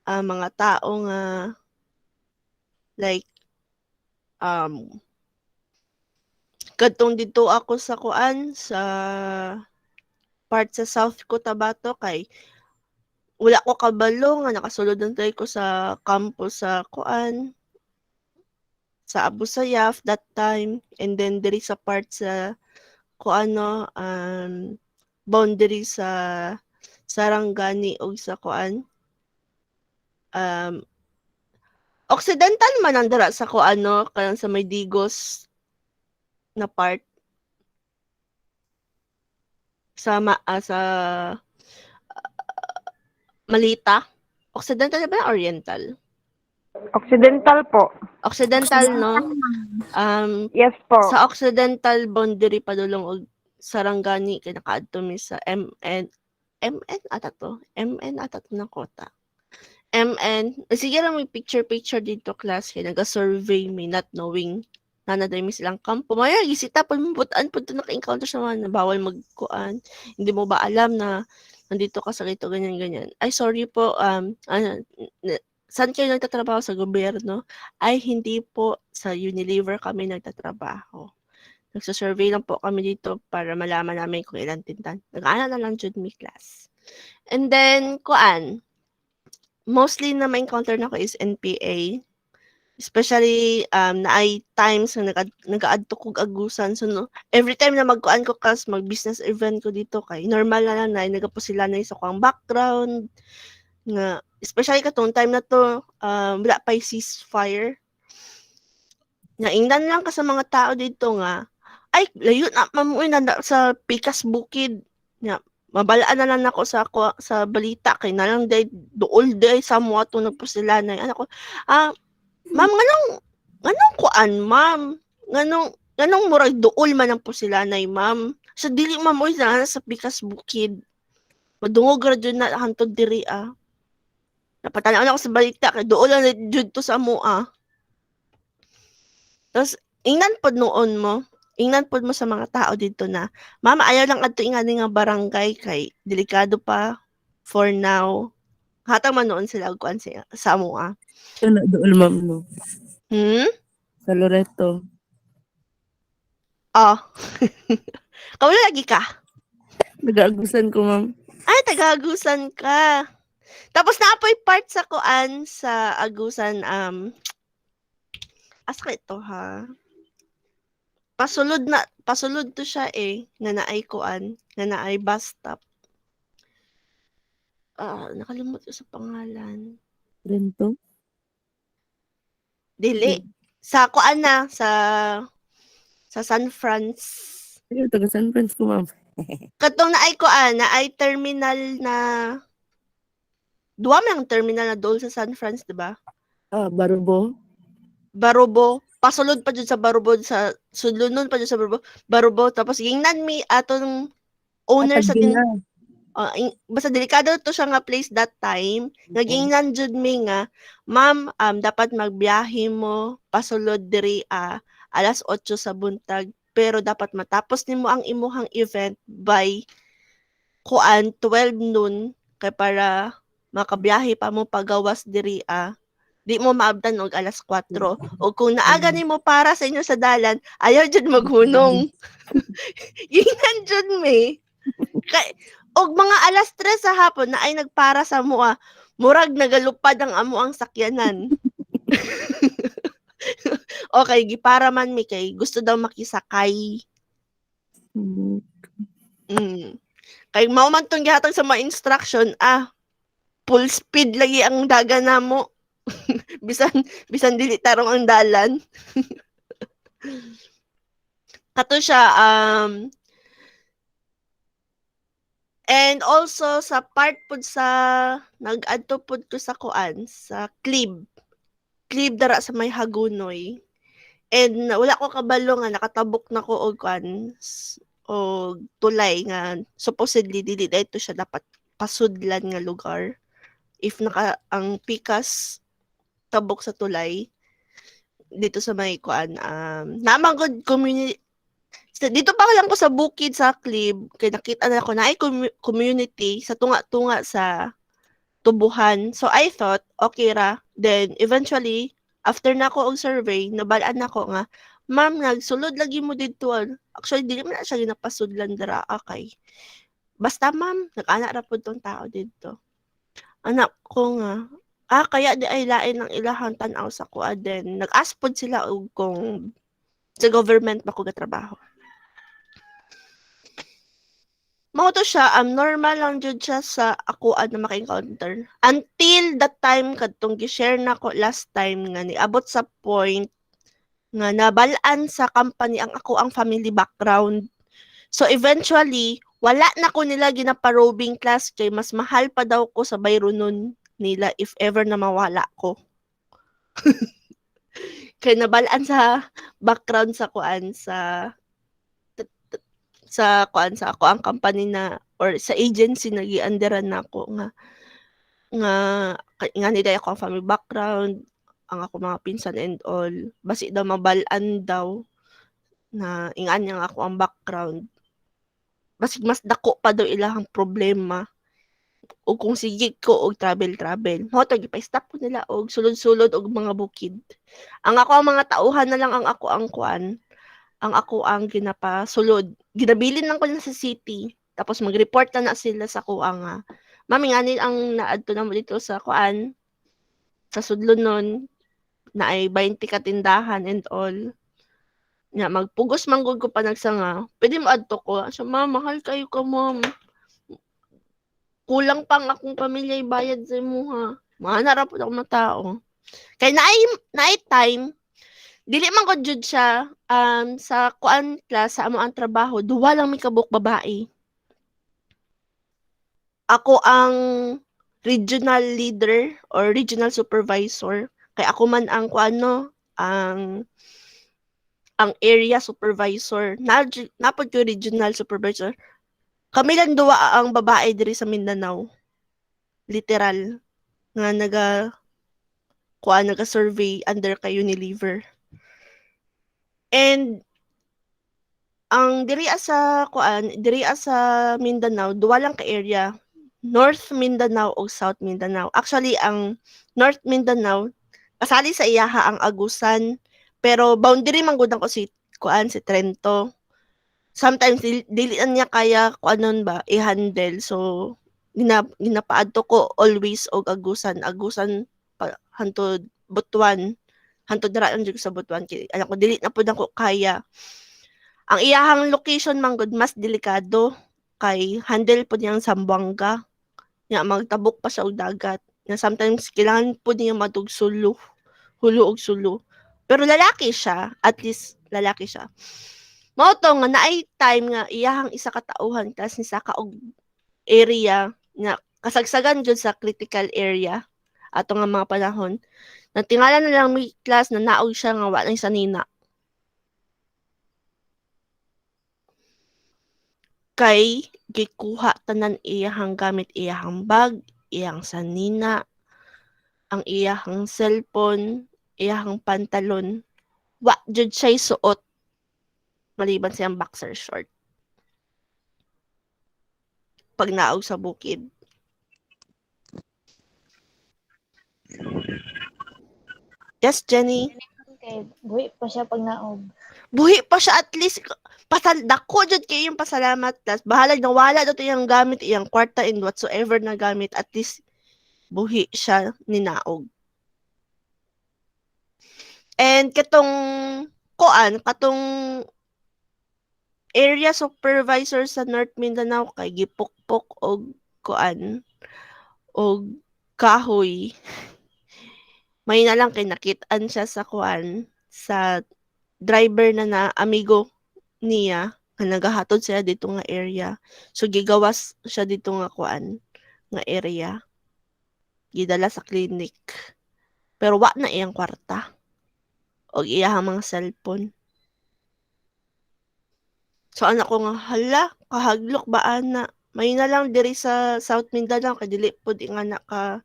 mga tao nga like kadtong dito ako sa kuan sa part sa South Cotabato kay wala ko kabalo nga nakasulod tayo ko sa campus sa kuan sa Abu Sayyaf that time, and then diri sa part sa kuano boundary sa Sarangani og sa kuan occidental man ang dara sa kuano kanang sa may Digos na part sa Malita. Occidental ba oriental? Occidental po. Occidental no. Yes po. Sa occidental boundary padulong og Sarangani kay nakaadto mi sa MN ata to na kota. MN sige ra may picture dito class kay naga-survey me not knowing nanaday mi silang kampo. Maya gisita pud mo butan pud to naka-encounter sa mga bawal magkuan. Hindi mo ba alam na nandito ka sa ganito ganyan. Ay sorry po saan kayo nagtatrabaho sa gobyerno? Ay hindi po sa Unilever kami nagtatrabaho. Nagsa-survey lang po kami dito para malaman namin kung ilan tindan. Nag-aana na lang jud mi class. And then kuan mostly na ma-encounter na ko is NPA. Especially naay times nga nag-aadto kog agusan, so no, every time na magkuan ko kas mag-business event ko dito kay normal na lang na nagapusilanay sa kuang background nga especially katong time na to wala pa'y ceasefire. Nga ingnan lang ka sa mga tao dito nga ay layo na mamuoy na sa Pikas Bukid nga mabalaan na lang ako sa balita kay nalang day duol day somewhat to nagpusilanay anak ko ma'am nganong kuan ma'am nganong murag duol man ang pusilanay ma'am sa dili mamoy na sa Pikas Bukid madungog ra jud na hantod diri napatanaw na ako sa balita kay duol na jud to sa amoa. Tapos ingnan pod mo sa mga tao dito na mama ayaw lang adto ingani nga barangay kay delikado pa for now. Hatang man noon sila og kuan sa amoa. Wala doon, ma'am, no? Sa Loreto. Kaula lagi ka? Nag-aagusan ko, ma'am. Ay, taga-agusan ka. Tapos naapoy part sa kuan sa agusan asa ito ha. Pasulod to siya nga naay kuan, nga naay bus stop. Nakalimot ko sa pangalan. Rento? Dili. Sa kuan na, sa San Franz. Ay, taga San Francisco, ma'am. Katong naay kuan, naay terminal na duwa may terminal na dool sa San Franz, di ba? Barubo. Barubo. Pasulod pa dyan sa Barubo, sa sudlunon pa dyan sa Barubo. Tapos gingnan mi atong owner sa basta delikado to siya nga place that time. Nagingnan jud mi nga, ma'am, dapat magbiyahe mo pasulod diri alas 8 sa buntag, pero dapat matapos nimo ang imuhang event by 12 noon kay para makabiyahe pa mo pagawas diri di mo maabtan og alas 4. O kung naaga nimo para sa inyo sa dalan, ayaw jud maghunong. Gingnan jud mi. Og mga alas 3 sa hapon na ay nagpara sa mua, murag nagalupad ang amo ang sakyanan. Okay, gipara man mi kay gusto daw makisakay. Kay mao man tong gihatag sa mga instruction, full speed lagi ang daga namo. bisan dili tarong ang dalan. Kato siya and also sa part pud sa nag-adto pud ko sa kuan sa Clib dara sa may Hagunoy. And wala ko kabalo nga nakatabok na ko og kuan og tulay nga supposedly dili dito siya dapat pasudlan nga lugar. If ang Pikas tabok sa tulay dito sa may kuan namang community dito pa lang ko sa bukid sa Clib kay nakita na ako na ay community sa tunga-tunga sa tubuhan. So I thought okay ra. Then eventually after na ko og survey nabalaan nako nga ma'am nagsulod lagi mo dito. Actually dili man na siya ginapasudlan dira kay basta ma'am nag-ana ra pud tong tao dito. Anak ko nga kaya di ay lain ng ilahang tanaw sa kuha din. Nag-ask pod sila og kung sa government ba ko gatrabaho. Mao to siya, normal lang jud siya sa akuan na maka-encounter. Until that time kadtong gi-share nako last time nga niabot sa point nga nabalaan sa company ang ang family background. So eventually, wala na ko nila ginaparobing class kay mas mahal pa daw ko sa bayro nun nila if ever na mawala ko. Kay nabalaan sa background sa kuan sa ako ang company na or sa agency na gi-underan nako nga nila ako ang family background, ang ako mga pinsan and all. Basi daw mabalaan daw na ingan niya ako ang background. Basig mas dako pa daw ilahang problema o kung sige ko og travel mo to gipa-stop ko nila og sulod-sulod og mga bukid. Ang ako ang mga tauhan na lang ang ako ang kuan, ang ako ang ginapasulod. Ginabilin lang ko na sa city tapos mag-report na sila sa kuha nga mami nga ang naadto na mo dito sa kuan sa sudlon nun na ay 20 ka tindahan and all. Nga magpugos man gud ko pa nagsanga. Pwede mo adto ko. So, ma'am, mahal kayo ka, ma'am. Kulang pang akong pamilya ibayad sa imuha. Mahana ra pud ako mga tao. Kay naay time dili man ko jud siya sa kuan class sa amo ang trabaho duwa lang mi kabuk babae. Ako ang regional leader or regional supervisor kay ako man ang kuano ang area supervisor napod ko regional supervisor. Kami lang duwa ang babae diri sa Mindanao. Literal nga naga-survey under kay Unilever. And ang diri sa Mindanao, duwa lang ka area. North Mindanao o South Mindanao. Actually, ang North Mindanao, kasali sa iyaha ang Agusan, pero boundary man gud ko si si Trento. Sometimes dili na niya kaya kuanon ba i-handle. So ginapaadto ko always og Agusan hantod Butuan. Hantod dira lang jud sa Butuan kay alam ko dili na pud ako kaya. Ang iyahang location man gud mas delikado kay handle pud niyang Zamboanga. Nya magtabok pa sa og dagat. Nga sometimes kailangan pud niya matug sulo, hulo og sulo. Pero lalaki siya, at least lalaki siya. Mao to nga naay time nga iyahang isa ka tauhan tas ni saka og area nga kasagsagan jud sa critical area ato nga mga panahon. Natingala na lang may class na naog siya nga wa na sa nina. Kay gikuha tanan iyahang gamit, iyahang bag, iyang sanina, ang iyahang cellphone, iyahang pantalon. Wa jud siya suot maliban siyang boxer short. Pag naog sa bukid. Yes, Jenny. Okay, buhi pa siya pag naog. Buhi pa siya at least dako jud kay yung pasalamat tas bahala na wala daw iyang gamit iyang kwarta and whatsoever na gamit at least buhi siya ninaog. And katong area supervisor sa North Mindanao kay gipukpok og og kahoy. May na lang kay nakitaan siya sa sa driver na amigo niya nga nagahatod siya dito nga area. So gigawas siya dito nga nga area. Gidala sa clinic. Pero wa na iyang kwarta. Og iyang mga cellphone. So anak ko nga hala kahaglok ba ana. May na lang diri sa South Mindanao kay dili pud nga naka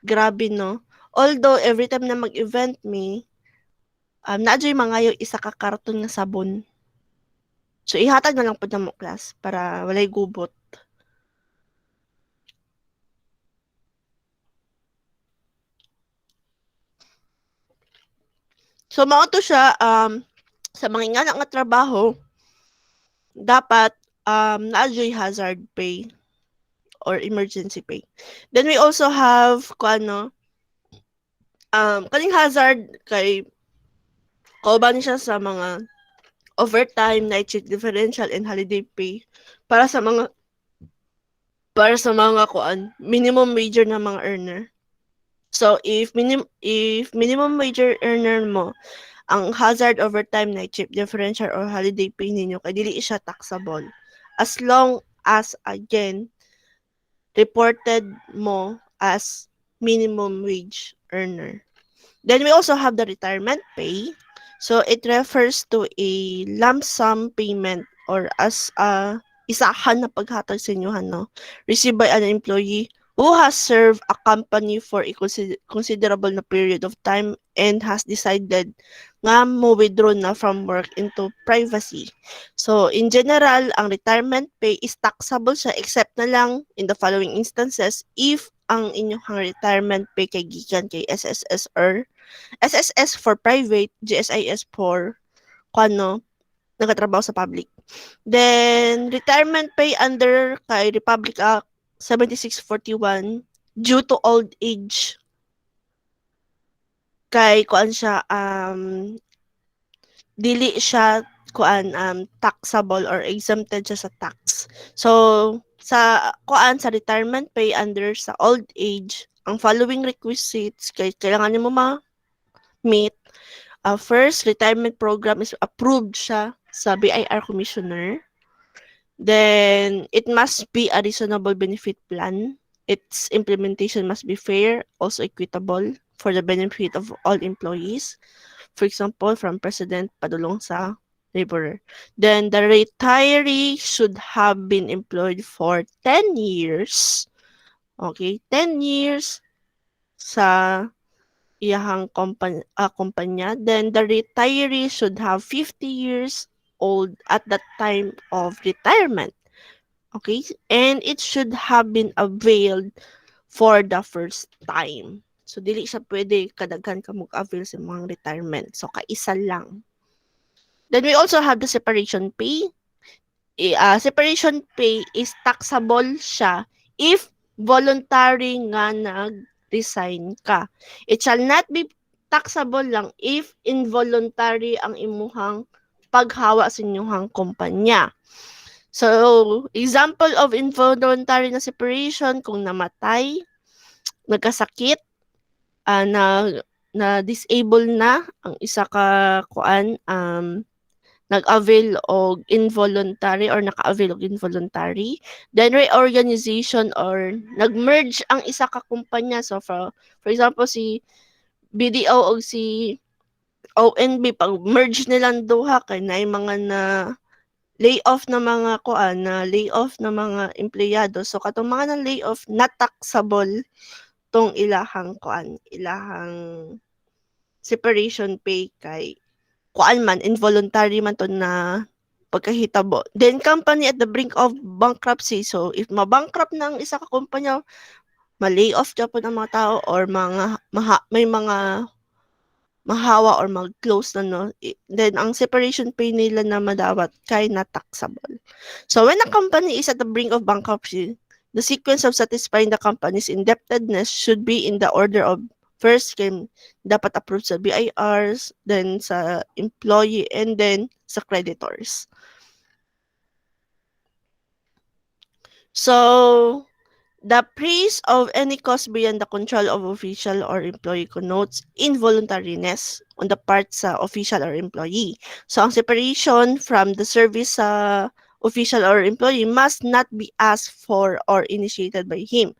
grabe no. Although every time na mag-event me naadyoy mangayo isa ka karton nga sabon. So ihatag na lang pud na mo class para walay gubot. So mao to siya sa mga ingana nga trabaho dapat naadyoy hazard pay or emergency pay. Then we also have kaning hazard kay kauban siya sa mga overtime, night shift differential and holiday pay para sa mga minimum wage na mga earner. So if minimum wage earner mo ang hazard overtime, night shift differential or holiday pay ninyo kay dili siya taxable as long as again reported mo as minimum wage earner. Then we also have the retirement pay. So it refers to a lump sum payment or as isahan na paghatag sa inyo received by an employee who has served a company for a considerable na period of time and has decided nga mo withdraw na from work into privacy. So in general, ang retirement pay is taxable siya except na lang in the following instances if ang inyong retirement pay kay gikan kay SSS or SSS for private, GSIS for nagatrabaho sa public. Then retirement pay under kay Republic Act 7641 due to old age. kay kuan siya dili siya kuan taxable or exempted siya sa tax. So sa kuan sa retirement pay under sa old age, ang following requisites kay kailangan nimo ma-meet. First, retirement program is approved siya sa BIR commissioner. Then it must be a reasonable benefit plan. Its implementation must be fair, also equitable for the benefit of all employees. For example, from president padulong sa laborer. Then the retiree should have been employed for 10 years. Okay, 10 years sa iyahang kumpanya. Then the retiree should have 50 years old at the time of retirement. Okay? And it should have been availed for the first time. So, dili siya pwede kadaghan ka mag-avail sa mga retirement. So, kaisa lang. Then, we also have the separation pay. Separation pay is taxable siya if voluntary nga nag-resign ka. It shall not be taxable lang if involuntary ang imuhang paghawa sa inyong kumpanya. So, example of involuntary na separation, kung namatay, nagkasakit, na disable na ang isa ka kuan, nag-avail og involuntary or naka-avail og involuntary, then reorganization or nag-merge ang isa ka kumpanya. So, for example, si BDO o si ONB, pag merge nilang duha kay na mga na layoff na mga kuan, na layoff na mga empleyado. So katong mga na layoff na taxable tong ilahang kuan, ilahang separation pay kay kuan man involuntary man to na pagkahitabo. Then company at the brink of bankruptcy. So if mabankrupt na ang isa ka kumpanya, ma-layoff jud ang mga tao or mga may mga mahawa or mag-close na no, then ang separation pay nila na madawat kay na taxable. So when a company is at the brink of bankruptcy, the sequence of satisfying the company's indebtedness should be in the order of first kay dapat approved sa BIRs, then sa employee, and then sa creditors. So the praise of any cause beyond the control of official or employee connotes involuntariness on the part sa official or employee. So, ang separation from the service sa official or employee must not be asked for or initiated by him.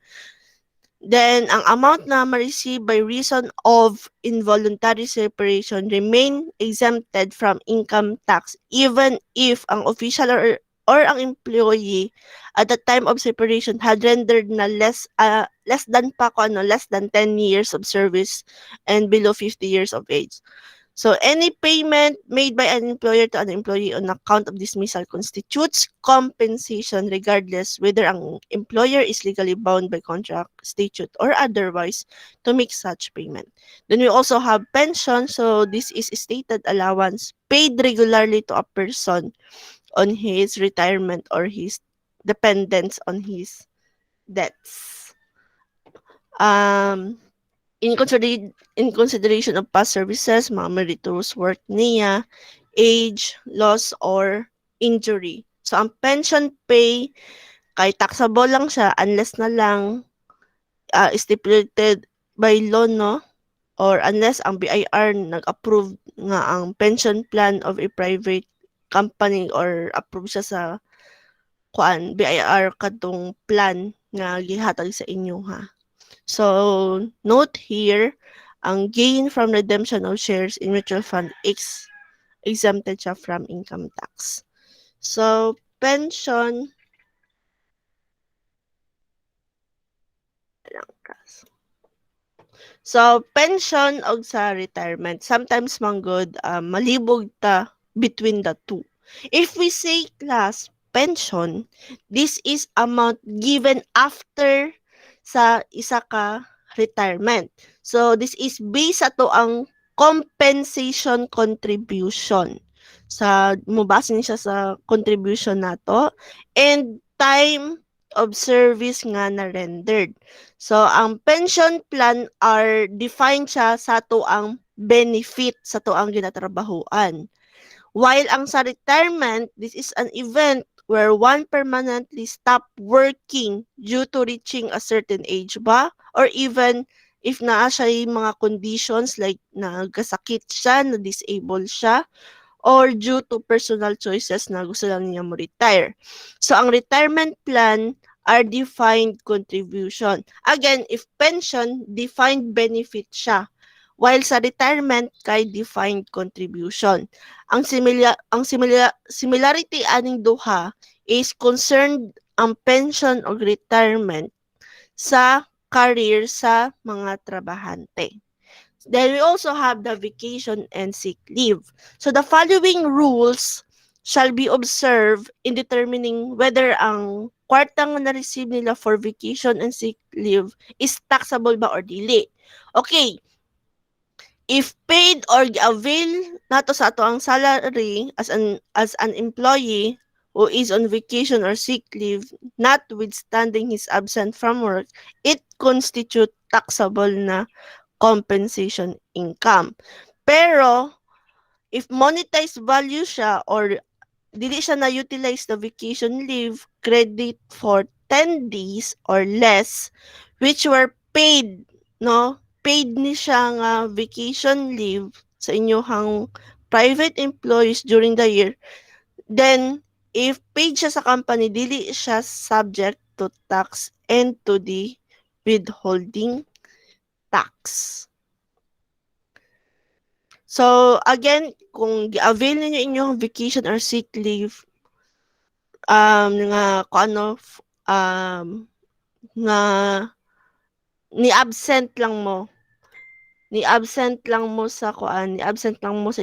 Then, ang amount na ma-receive by reason of involuntary separation remain exempted from income tax even if ang official or ang employee at the time of separation had rendered na less than 10 years of service and below 50 years of age. So any payment made by an employer to an employee on account of dismissal constitutes compensation regardless whether ang employer is legally bound by contract, statute, or otherwise to make such payment. Then we also have pension. So this is stated allowance paid regularly to a person on his retirement or his dependents on his debts. In consideration of past services, mga meritorious work niya, age, loss, or injury. So, ang pension pay, kay taxable lang siya unless na lang stipulated by law, no? Or unless ang BIR nag-approve nga ang pension plan of a private company or approve siya sa BIR kadtong plan nga gihatag sa inyo ha. So, note here, ang gain from redemption of shares in mutual fund is exempted siya from income tax. So, pension. So, pension og sa retirement, sometimes manggod malibog ta between the two. If we say class pension, this is amount given after sa isa ka retirement. So, this is based ato ang compensation contribution. Sa mubasa niya sa contribution nato and time of service nga na-rendered. So, ang pension plan are defined siya sa tuang benefit sa tuang ginatrabahuan. While ang sa retirement, this is an event where one permanently stop working due to reaching a certain age ba? Or even if naa siya yung mga conditions like nagkasakit siya, na-disable siya, or due to personal choices na gusto lang niya mo retire. So, ang retirement plan are defined contribution. Again, if pension, defined benefit siya. While sa retirement, kay defined contribution. Similarity aning duha is concerned ang pension o retirement sa career sa mga trabahante. Then we also have the vacation and sick leave. So the following rules shall be observed in determining whether ang kwartang na-receive nila for vacation and sick leave is taxable ba or dili. Okay, if paid or avail nato sa ato ang salary as an employee who is on vacation or sick leave, notwithstanding his absent from work, it constitute taxable na compensation income. Pero, if monetized value siya or dili siya na-utilize na vacation leave, credit for 10 days or less, which were paid, no? Paid ni siya nga vacation leave sa inyong private employees during the year, then, if paid siya sa company, dili siya subject to tax and to the withholding tax. So, again, kung gi-avail ninyo inyong vacation or sick leave, nga nga ni-absent lang mo. Ni-absent lang mo sa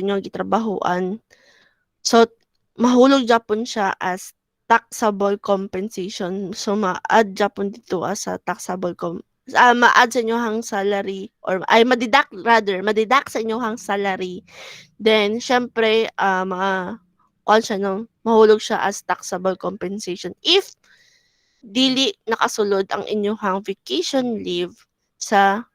inyong gitrabahuan. So, mahulog japon siya as taxable compensation. So, ma-add japon dito as a taxable ma-add sa inyong salary or madidak sa inyong salary. Then syempre mahulog siya as taxable compensation if dili nakasulod ang inyong vacation leave sa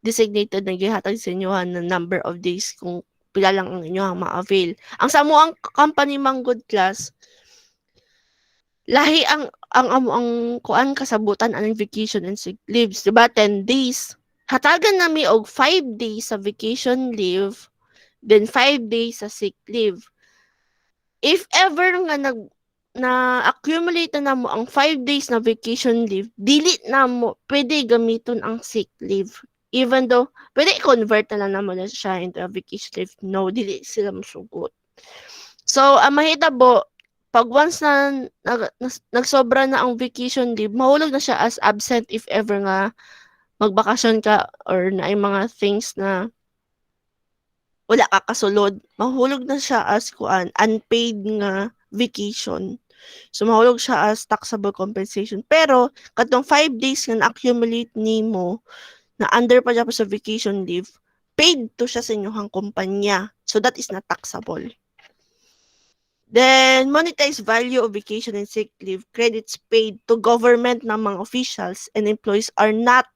designated na gihatag sa inyo na number of days kung pila lang ang inyong ma-avail. Ang sa mo ang company manggod class, lahi ang kuan kasabutan aning vacation and sick leaves, diba? 10 days. Hatagan nami og 5 days sa vacation leave, then 5 days sa sick leave. If ever nga na-accumulate na mo ang 5 days na vacation leave, dili na mo pwede gamiton ang sick leave. Even though, pwede i-convert na lang mo na siya into a vacation leave. No, dili sila masugot. So, ang mahitabo, pag once na nagsobra na ang vacation leave, mahulog na siya as absent if ever nga magbakasyon ka or na ay mga things na wala ka kasulod. Mahulog na siya as unpaid nga vacation. So, mahulog siya as taxable compensation. Pero, katong 5 days nga na-accumulate nimo na under pa siya sa vacation leave, paid to siya sa inyong kumpanya. So, that is not taxable. Then, monetized value of vacation and sick leave credits paid to government ng mga officials and employees are not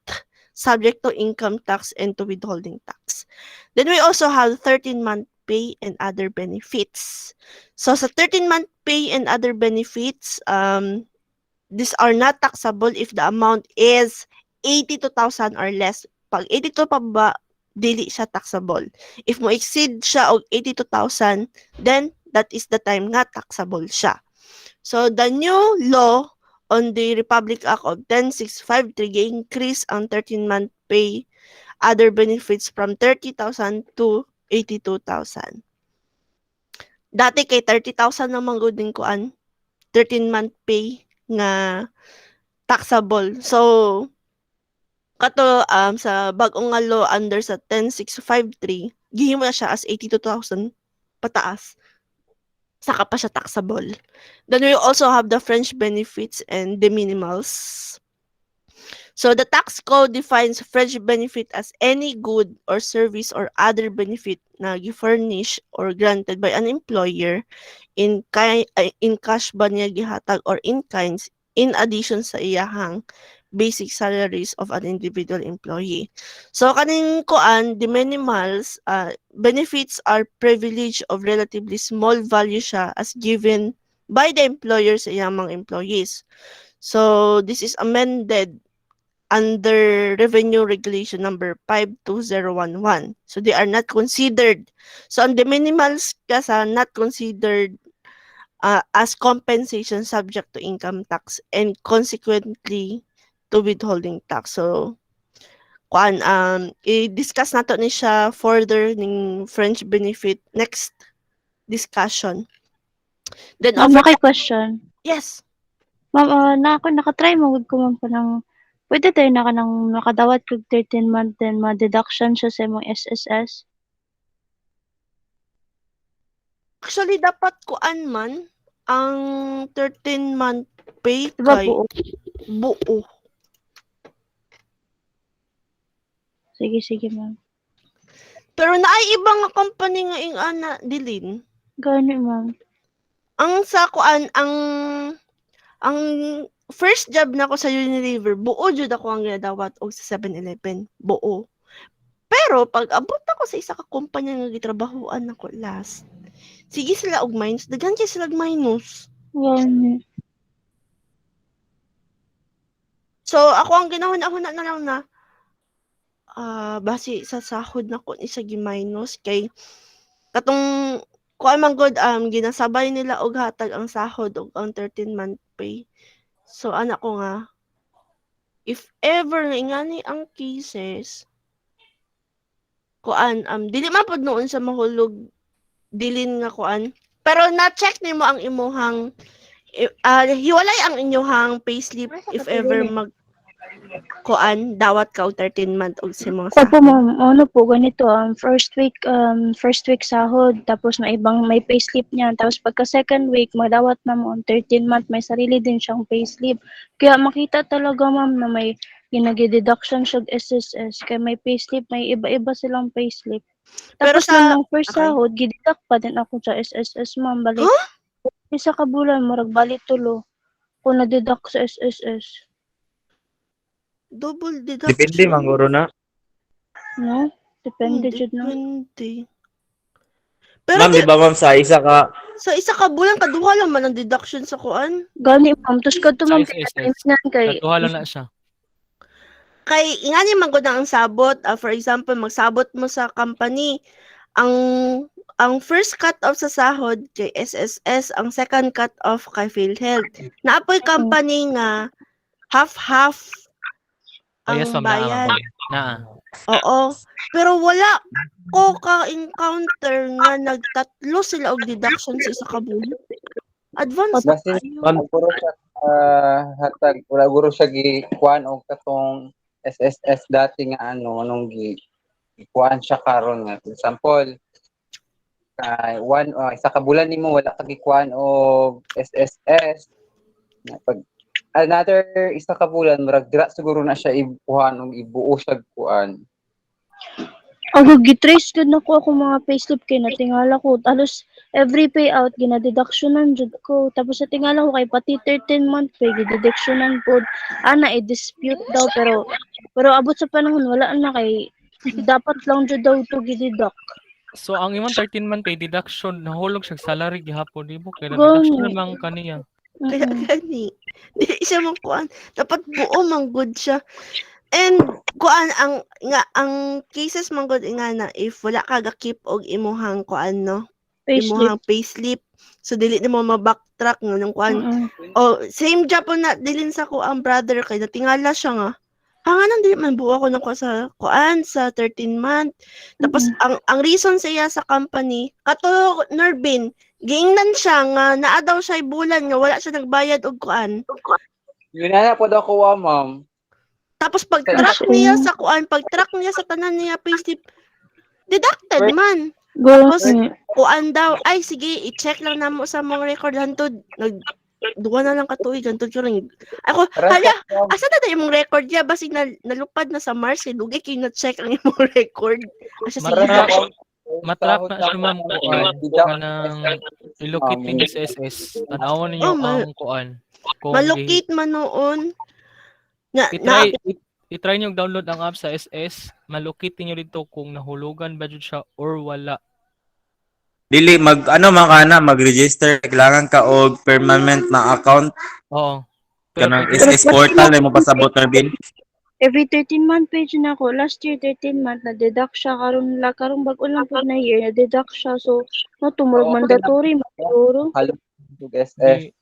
subject to income tax and to withholding tax. Then, we also have 13-month pay and other benefits. So, sa 13-month pay and other benefits, these are not taxable if the amount is 82,000 or less. Pag 82 pa ba, dili siya taxable. If mo exceed siya og 82,000, then that is the time nga taxable siya. So, the new law on the Republic Act of 10653 gi-increase ang 13-month pay other benefits from 30,000 to 82,000. Dati kay 30,000 naman good din kuan 13-month pay nga taxable. So, kato sa bag-ong nga law under sa 10653, gihimo na siya as 82,000 pataas. Saka pa siya taxable. Then we also have the French benefits and the minimals. So the tax code defines French benefit as any good or service or other benefit na gi-furnish or granted by an employer in cash ba niya gihatag or in kinds in addition sa iyahang basic salaries of an individual employee. So kaning kuan the minimals benefits are privilege of relatively small value siya as given by the employer sa iyang mga employees. So this is amended under Revenue Regulation number 52011. So they are not considered. So on the minimals kasi not considered as compensation subject to income tax and consequently to withholding tax. So kuan i-discuss nato ni siya further ning French benefit next discussion. Then Ma'am, over okay question. yes. Ma'am, nakatry mo gud ko ma'am pa ng pwede tayo na ka nang makadawat kog 13-month then ma-deduction siya sa imong SSS. Actually dapat kuan man ang 13-month pay Diba kay po? buo. Sige ma'am. Pero naay ibang nga company nga ing ana dilin. Gani ma'am. Ang sa kuan ang first job nako sa Unilever, buo jud ako ang ginadawat og sa 7-Eleven, buo. Pero pag abot ako sa isa ka kumpanya nga gitrabahuan nako last, sige sila og minus, daghan kay sila og minus. Gani. So ako ang ginahuna-huna na lang na base sa sahod nako ni sa gi-minus kay katong kuan man gud ginasabay nila og hatag ang sahod og ang 13-month pay. So ana ko nga if ever nga ingani ang cases kuan dili man pud noon sa mahulog dilin nga kuan pero na-check nimo ang imuhang hiwalay ang inyong payslip if ever mag kuan dawat ka og 13-month og sa mga Opo sahod. ma'am, ano po ganito first week sahod tapos may payslip niyan tapos pagka second week madawat na mo on 13-month may sarili din siyang payslip. Kaya makita talaga ma'am na may ginagi-deduction siya SSS kaya may payslip, may iba-iba silang payslip. Pero Tapos sa nung first okay. sahod gideduct pa din ako sa SSS ma'am balik. Huh? Isa ka bulan murag balik tulo kung na-deduct sa SSS. Double deduction. Depende manguro na. No? Depende jud na. Depende. Pero Ma'am, di ba ma'am sa isa ka sa isa ka bulan kaduha lang man ang deduction sa kuan. Gani ma'am, tos kadto Sa ma'am SSS. nan kay Natuhala na siya. Kay ingani man gud ang sabot. For example, magsabot mo sa company ang first cut off sa sahod kay SSS, ang second cut off kay PhilHealth. Naapoy company nga half-half ang Yes, ma'am, bayad. Naa. Oo. Pero wala ko ka-encounter nga nagtatlo sila og deduction sa isa ka bulan. Advance na Basin kayo. Ma'am. guro siya hatag wala guro siya gikuan og katong SSS dati nga anong gikuan siya karon nga. For example, kay isa ka bulan nimo wala ka gikuan og SSS. Pag another isa ka bulan murag dira siguro na siya ibuhan og ibuo siya kuan. ako gitrace gud nako ako mga payslip kay natingala ko halos every payout gina-deductionan jud ko tapos sa tingala ko kay pati 13-month pay gideductionan pod ana i-dispute daw pero abot sa panahon wala na kay dapat lang jud daw to gideduct. So ang imong 13-month pay deduction nahulog siya salary gihapon di mo kay Gani. deduction lang kaniya. Kaya gani. Di siya man kuan. Dapat buo man good siya. And kuan ang cases man gud nga na if wala ka ga-keep og imuhang kuan no. Payslip. Imuhang payslip. So dili nimo ma-backtrack no nung kuan. Oh, same job po na dilin sa ko ang brother kay natingala siya nga. Hanganan dili man buo ako nako sa kuan sa 13-month. Tapos ang reason sa iya sa company kato Nervin giingnan siya nga naa daw siya bulan nga wala siya nagbayad og kuan. Yun na po daw ko ma'am. Tapos pag-track niya sa kuan, pag-track niya sa tanan niya payslip, deducted man. Tapos kuan daw, ay sige, i-check lang namo sa mong record hantod. Duwa na lang katuig hantod ko ring. Ako, hala, asa na imong record ya basig nalupad na sa Mars, dugay kay na-check ang imong record. Asa sige. Matrack na siya ma'am kuan kanang ilocate din sa SS. Tanawon ninyo Oh, ang kuan. Kung Malocate man noon. i-try i-try niyo download ang app sa SS, malocate niyo dito kung nahulugan ba jud siya or wala. Dili mag-register kailangan ka og permanent na account Oo. Pero kanang pwede SS portal na mo pasabot na bin. Every 13-month page na ako. Last year, 13-month, na-deduct siya. Karong bago lang po na year, na-deduct siya. So, no, tumurog mandatory, siguro. Halo to SS.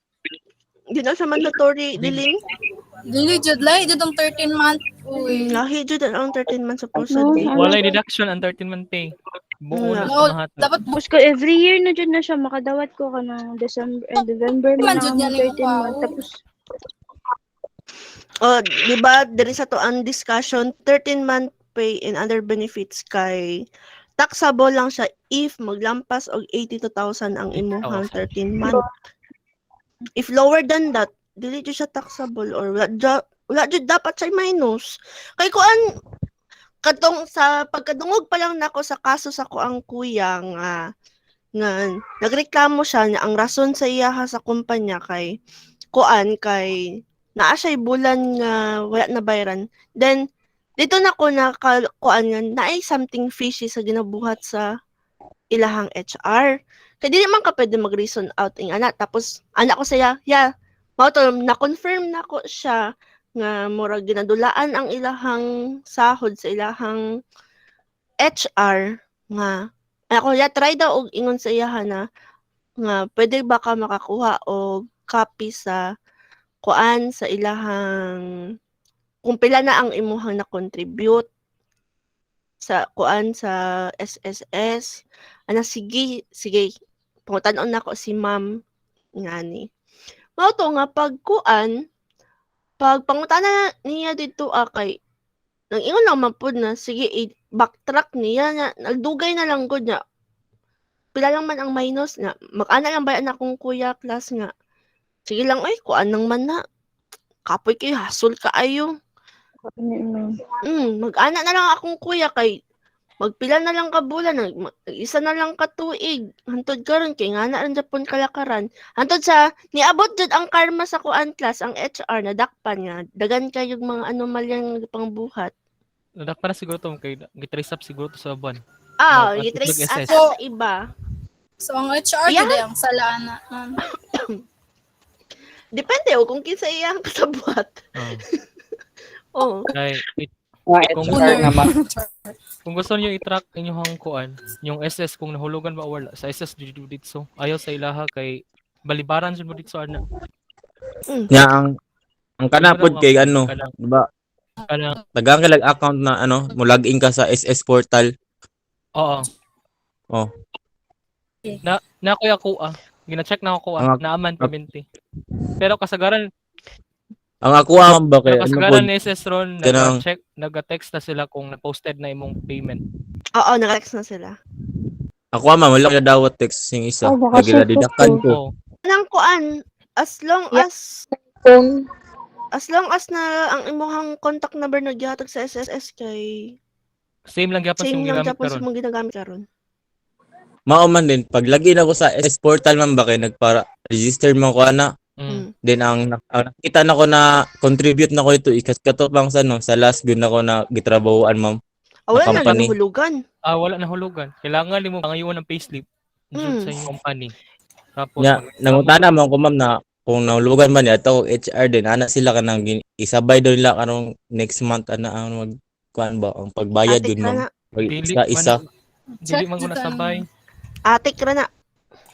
di, Di na siya mandatory, Dilin. Dili jud lay jud ang 13-month. Uy. Lahi jud ang 13 months No, supposedly. walay deduction ang 13-month pay. Buo na Wala. No, sa mahat. dapat Tapos ko, every year na dyan na siya. Makadawat ko ka ng November man na jud ang yan yung 13-month. wow. Tapos, Oh, di ba diri sa to ang discussion 13-month pay and other benefits kay taxable lang siya if maglampas og 82,000 ang imuhang 13 month. If lower than that, dili jud siya taxable or wala jud dapat siya minus. Kay kuan katong sa pagkadungog pa lang nako sa kaso sa ko ang kuya nga nagreklamo siya nga ang rason sa iya sa kumpanya kay kuan kay naa siya bulan nga wala na bayaran. Then dito na ko kuan nga naay something fishy sa ginabuhat sa ilahang HR. Kaya dili man ka pwede mag-reason out ing anak. Tapos anak ko saya, mao to na-confirm na ko siya nga murag ginadulaan ang ilahang sahod sa ilahang HR nga ako try daw og ingon sa iya na nga pwede ba ka makakuha og copy sa kuan sa ilahang kung pila na ang imuhang na-contribute sa kuan sa SSS. Ana sige pangutan-on nako si ma'am ngani. Mao to nga pag pangutana niya dito kay nang ingon lang man pud na sige backtrack niya na nagdugay na lang gud niya. Pila lang man ang minus nga mag-ana lang ba akong kuya class nga. Sige lang kuan nang man na. Kapoy kay hasol kaayo. Mag-ana na lang akong kuya kay magpila na lang ka bulan, isa na lang ka tuig. Hantod karon kay nga na ran Japon kalakaran. Hantod sa niabot jud ang karma sa kuan class ang HR na dakpan nga dagan kayog mga anomalyang pangbuhat. Nadak para siguro to kay gitrace up siguro to sa buwan. Gitrace SS. sa iba. So ang HR Yeah. jud ang salana. Depende kung kinsa iyang kasabuat. Oh. Kay Kung HR naman. kung gusto niyo i-track inyong kuan, yung SS kung nahulugan ba o wala sa SS dito dito. Ayaw sa ilaha kay balibaran jud mo dito sa ana. Nya ang kanapod kay ano, di ba? Kanang Tagang kalag account na mo login ka sa SS portal. oo. Oh. Na kuya ko gina-check na ako naaman permente. Pero kasagaran Ang ako ba kay kasagaran ni SS ron kanang- nag-check, nag-text na sila kung na-posted na imong payment. Oo, nag-text na sila. Ako wala ka dawat text sing isa. baka Lagi na didakan ko. Oo. Nang kuan as long Yeah. as na ang imong contact number na gihatag sa SSS kay Same lang gyapon sa same imong lang ginamit tapos karon. mong ginagamit karon. Mao man din pag login ako sa SS portal man ba kay nagpara register man ko ana. Then ang nakita na ko na contribute na ko ito kato bang sa last good na ko na gitrabahoan ma'am. Wala na company. lang hulugan. Wala na hulugan. Kailangan nimo pangayoon ng payslip sa inyong company. Tapos Nya nangutana man ko ma'am na kung nahulugan man ato HR din ana sila kanang isabay daw nila karong next month ana ang mag kuan ba ang pagbayad Atik yun ra ma'am. na. Isa. Dili man ko nasabay. Atik ra na.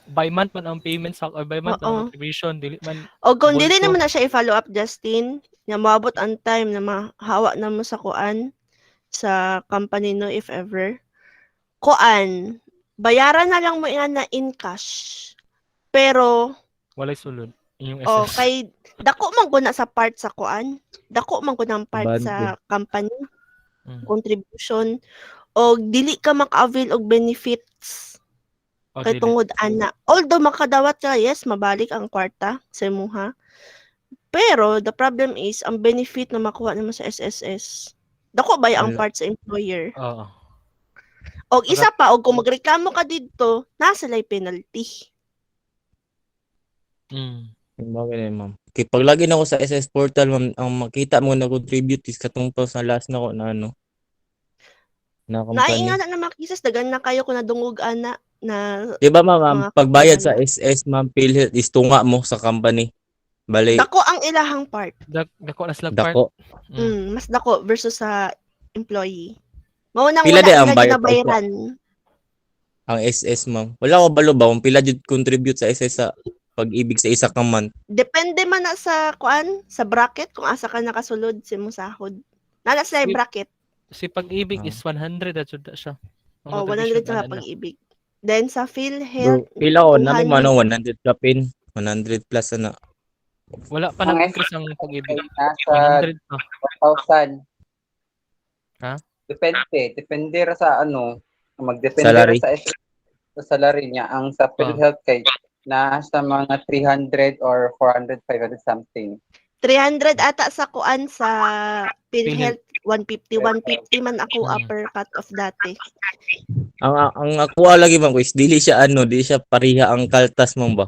By month man ang payment sa by month ang contribution dili man. O kung dili Bulto. naman na siya i-follow up Justin, nga maabot ang time na mahawa na mo sa kuan sa company no if ever. Kuan, bayaran na lang mo yan na in cash. Pero Walay sulod inyong SS. kay dako man ko na sa part sa kuan, dako man ko ng part sa company contribution o dili ka maka-avail og benefits. Kay tungod ana. Although makadawat ka, yes, mabalik ang kwarta sa imuha. Pero the problem is ang benefit na makuha nimo sa SSS. Dako ba ang part sa employer? Oo. Og isa pa, og kung magreklamo ka didto, nasa lay penalty. Bagay na ma'am. Kay pag lagi na ako sa SS portal ma'am, ang makita mo na contribute is katong to sa last na ko na ano na company. Naiinga na naman kisas, dagan na kayo kung nadungog ana na Di ba ma'am, ang mga pagbayad sa kakilala. SS ma'am PhilHealth is tunga mo sa company. Bali, Dako ang ilahang part. Dako na sila part. dako. Mas dako versus sa employee. Maunang Pila wala di ang nila bayad sa isa? ginabayaran. Ang SS ma'am. Wala ko balo ba kung pila jud contribute sa SS sa pag-ibig sa isa ka month. Depende man na sa kuan, sa bracket kung asa ka nakasulod sa imong sahod. Nana sa Si- bracket. Si pag-ibig is 100 at jud siya. Ang O, contribution 100 sa ana na. pag-ibig. Then sa Bro, PhilHealth, pila ko na may 200. mano 100 ka pin. 100 plus na. Wala pa Ang nag-increase ang pag-ibig. Nasa 100 pa. 1,000. Ha? Depende ra sa ano, magdepende Salary. ra sa salary niya. Ang sa PhilHealth kay nasa mga 300 or 400, 500 something. 300 ata sa kuan sa PhilHealth, 150 man ako upper cut off dati. Ang ako lagi ma'am ko is dili siya pariha ang kaltas ma'am ba.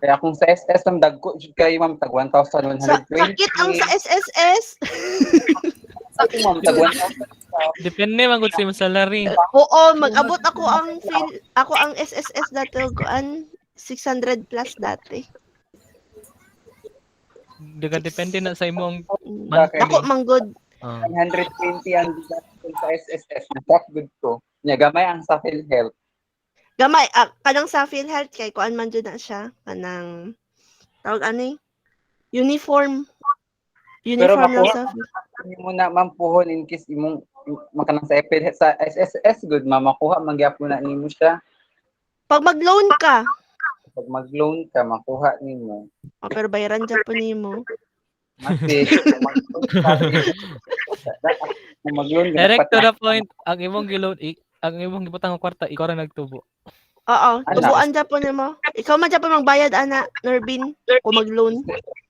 Kaya kung sa SS ang dagko jud kayo ma'am tag 1,120. Sakit ang sa SSS. Sakit ma'am tag 1,000. Depende man gud sa imong salary. Oo, mag-abot ako ang SSS dati kuan 600 plus dati. Depende na sa imong Dako manggod. 120 ang deduction sa SSS. Nasak good ko. Nya gamay ang sa PhilHealth. Gamay kanang sa PhilHealth kay kuan man jud na siya kanang tawag ani uniform. Pero Uniform lang makuha sa mo na mampuhon in case imong makanang sa PhilHealth sa SSS good makuha mangyapon na nimo siya. Pag mag-loan ka, Pag mag-loan ka makuha nimo. pero bayaran dyan po nimo. Kasi mag-loan ka Direct to dapat the point, ang imong giload, ang imong gibutang nga kwarta, ikaw ra nagtubo. Oo, tubuan dyan po nimo. Ikaw man dyan po magbayad, ana, Norbin, kung mag-loan.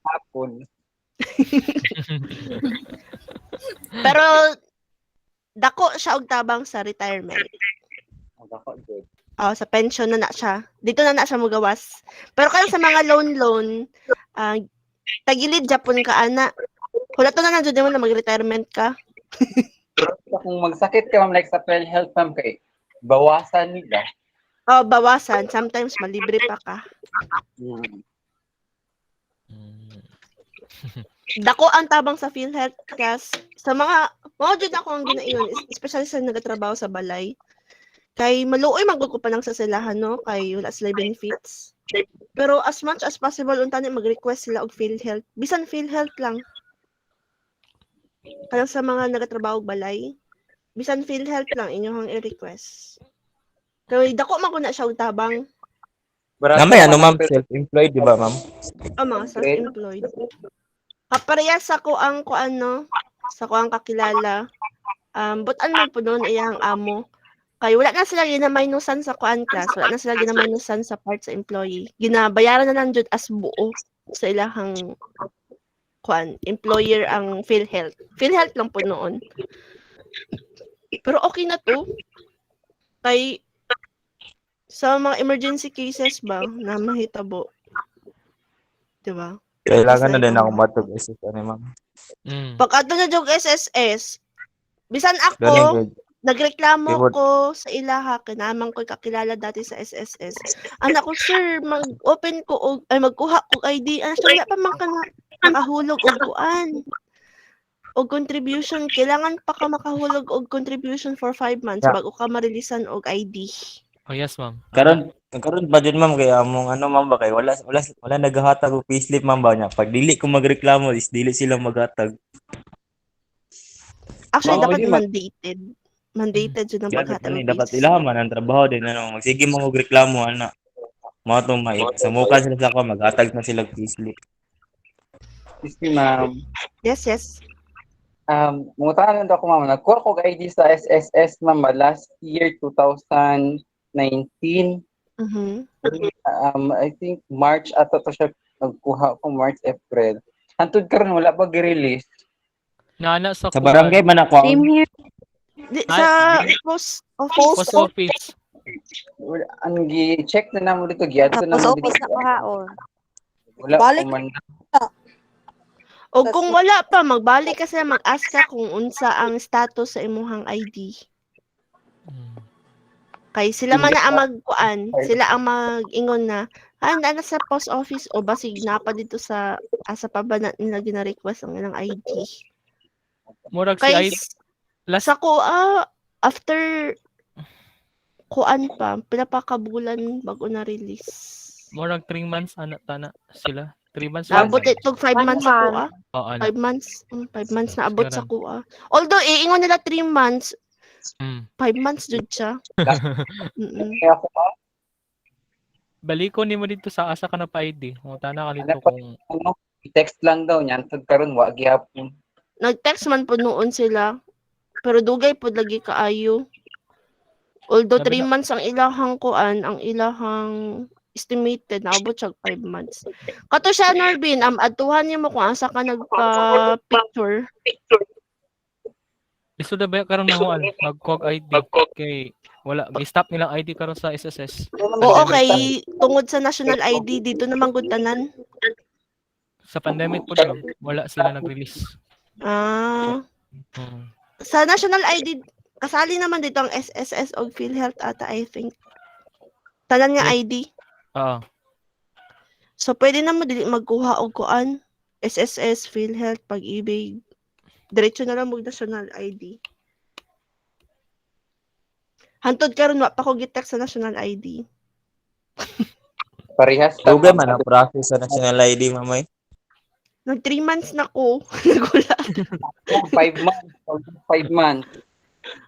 hapon. Pero, dako siya og tabang sa retirement. Dako good. Sa pension na siya. Dito na siya mugawas. Pero kaya sa mga loan, tagilid Japon ka, ana. Hulato na dyan mo na mag-retirement ka. Pero kung magsakit ka ma'am like sa PhilHealth ma'am kay bawasan nila. Bawasan. Sometimes malibre pa ka. Dako ang tabang sa PhilHealth kasi sa mga dyan ako ang ginaiyon, especially sa nagatrabaho sa balay. Kay maluoy magod ko pa lang sa silahan, no? Kay wala sila benefits. Pero as much as possible, untani mag-request sila og PhilHealth. Bisan PhilHealth lang. Kaya sa mga nagatrabaho og balay, bisan PhilHealth lang inyong i-request. Kay dako man ko na siya og tabang. Namay ano ma'am, self-employed di ba ma'am? Mga self-employed. Kaparehas ako ang sa ko ang kakilala. Butan man po noon iyang amo. Kay wala na sila ginamainusan sa kuan class, wala na sila ginamainusan sa part sa employee. Ginabayaran na lang jud as buo sa ilahang kuan, employer ang PhilHealth. PhilHealth lang po noon. Pero okay na to. Kay sa mga emergency cases ba na mahitabo. 'Di ba? Kailangan na din ako matug SS ano ma'am. Pag ato na jog SSS, bisan Ganun ako good. nagreklamo Keyboard. ko sa ilaha kinamang ko kakilala dati sa SSS. Anak ko, sir, mag-open ko magkuha ko ID. So wala pa man ka nakahulog og kuan. Og contribution, kailangan pa ka makahulog og contribution for 5 months bago ka marilisan og ID. Oh yes, ma'am. Karon ba dyan ma'am kaya among ano ma'am ba kay wala naghahatag og payslip ma'am ba niya. Pag dili ko magreklamo is dili sila maghatag. Actually, Mao, dapat di mandated. Mandated yun ang paghatag ng dapat payslip. ilaha man ang trabaho din ano magsige mo og reklamo ana. Mao to sa mukan sila sa ko maghatag na sila og payslip. Excuse me ma'am. Yes. Mungutahan ako ma'am. Nagkuha ko ID sa SSS ma'am last year 2019. I think March ato to siya nagkuha ko March, April. Hantod karon wala pa gi-release. Naana sa Sa barangay man ako. Same here. Sa post office. Post office. Ang gi-check na namo dito, giadto na Sa mo office dito. na kahaon. Wala Balik ko man. O kung wala pa, magbalik ka sila, mag-ask ka kung unsa ang status sa imuhang ID. Kay sila man na ang magkuan, sila ang mag-ingon na, na sa post office o basig na pa dito sa asa pa ba na nila gina-request ang ilang ID. Murag si Kay ID last sa after kuan pa, pinapakabulan bago na release. murag 3 months ana tana sila. 3 months Naabot lang. ito 5 months sa kuha. Oo, ana. 5 months. 5 months na abot sa Sigaran. kuha. Although, iingon nila 3 months, Mm. 5 months jud siya. Mm-mm. Kaya ako Balikon nimo dito sa asa ka na pa ID. O tana ka dito kung text lang daw niyan tug karon wa gyapon. Nag-text man po noon sila. Pero dugay po lagi kaayo. Although Labi 3 na- months ang ilahang kuan, ang ilahang estimated na abot siya 5 months. Kato siya Norbin, atuhan niyo mo kung asa ka nagpa-picture. Gusto na ba karon na mag-cog ID kay wala gi-stop nilang ID karon sa SSS. Oo, okay, tungod sa national ID dito naman gud tanan. Sa pandemic po ma'am, wala sila nag-release. Sa national ID kasali naman dito ang SSS o PhilHealth ata, I think. Tanan nga Yes. ID. Oo. So pwede na mo dili magkuha og kuan, SSS, PhilHealth, Pag-ibig. Diretso na lang mo national ID. Hantod karon wa pa ko gi-text sa national ID. Parehas Dugay man ang process sa national ID, mamay. Nag 3 months na ko. Nagulat. 5 months. 5 months.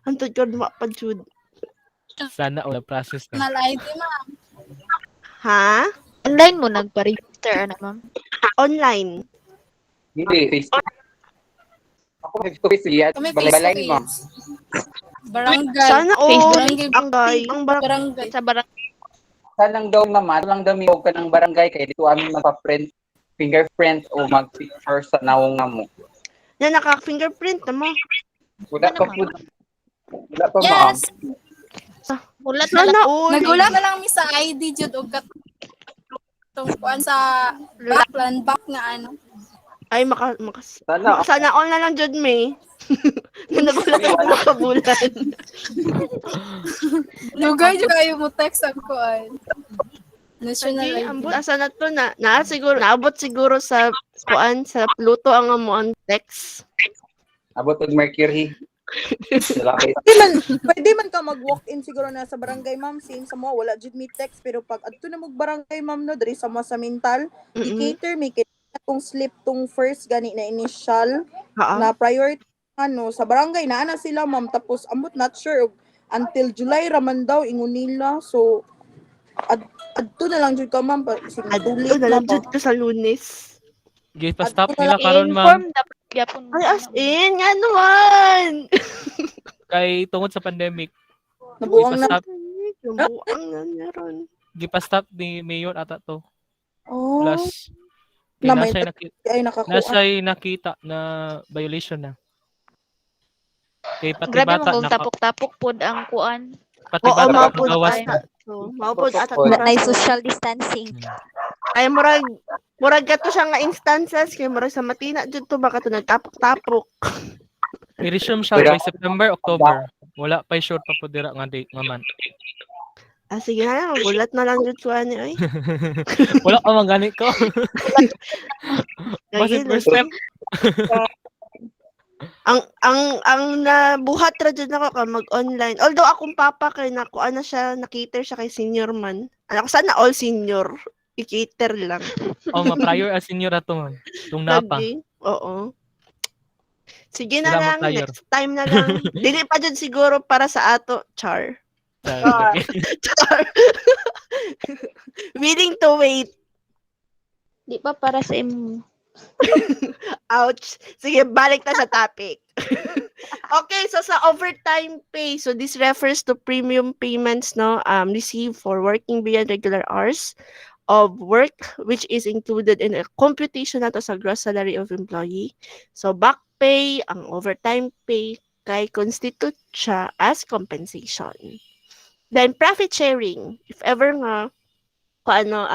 Hantod karon wa pa jud. Sana wala process na. National ID, ma'am. Ha? Online mo nagpa-register na, ma'am? Online. Hindi, face-to-face. Ako face-to-face yan. Kami Balay mo. face-to-face. Barangay. Sana Barangay. ang barangay. Sa barangay. Sanang daw naman, lang daw miyog ka ng barangay kaya dito amin magpa-print fingerprint o mag-picture sa nawong mo. Na naka-fingerprint na mo. Wala pa po. Wala pa ma'am. Yes. Ulat na Sana lang. all. Nagulat na lang mi sa ID jud og tungkuan sa backland back nga ano. Ay sana all na lang jud me. Nagulat ako makabulan. Lugay jud kayo mo text ang kuan. National Sige, ID. ambot asa na to na siguro naabot siguro sa kuan sa Pluto ang amo ang text. Abot og Mercury. Pwede man ka mag-walk-in siguro na sa barangay, ma'am. Since sa mo, wala jud me text. Pero pag adto na mag-barangay, ma'am, no, diri sa mga sa mental, i-cater, may tong slip tong first gani na initial na priority sa barangay na ana sila, ma'am. Tapos ambot not sure until July raman daw ingon nila. So adto na lang jud ka, ma'am. Adto na lang jud ka sa Lunes. Gi-stop nila karon ma'am. Ay, as in, nga naman. Kay tungod sa pandemic. Nabuang na. Nabuang na meron. Gipa-stop ni Mayor ata to. Oh. Plus, Na may nasa'y nakita na violation na. Kay pati Grabe bata mong tapok-tapok pod ang kuan. Pati bata maupod gawas na. Maupod ata Na social distancing. Ay murag kato siya nga instances kay murag sa Matina jud to baka to nagtapok-tapok. I-resume siya by September, October. Wala pa sure pa po dira nga date nga month. Sige na lang, gulat na lang jud ko ani ay. Wala ka mangani ko. Basit first step. ang nabuhat ra jud nako ka mag-online. Although akong papa kay nako ana siya nakiter siya kay senior man. Ana ko sana all senior. I-cater lang. Ma-prior as senior ato man. Tung napa. Oo. Sige na Sila lang, ma-prior. next time na lang. Dili pa jud siguro para sa ato, Char. Char. Willing to wait. Di pa para sa imo. Ouch. Sige, balik na sa topic. Okay, so sa overtime pay, so this refers to premium payments received for working beyond regular hours of work which is included in a computation nato sa gross salary of employee. So back pay, ang overtime pay kay constitute siya as compensation. Then profit sharing, if ever nga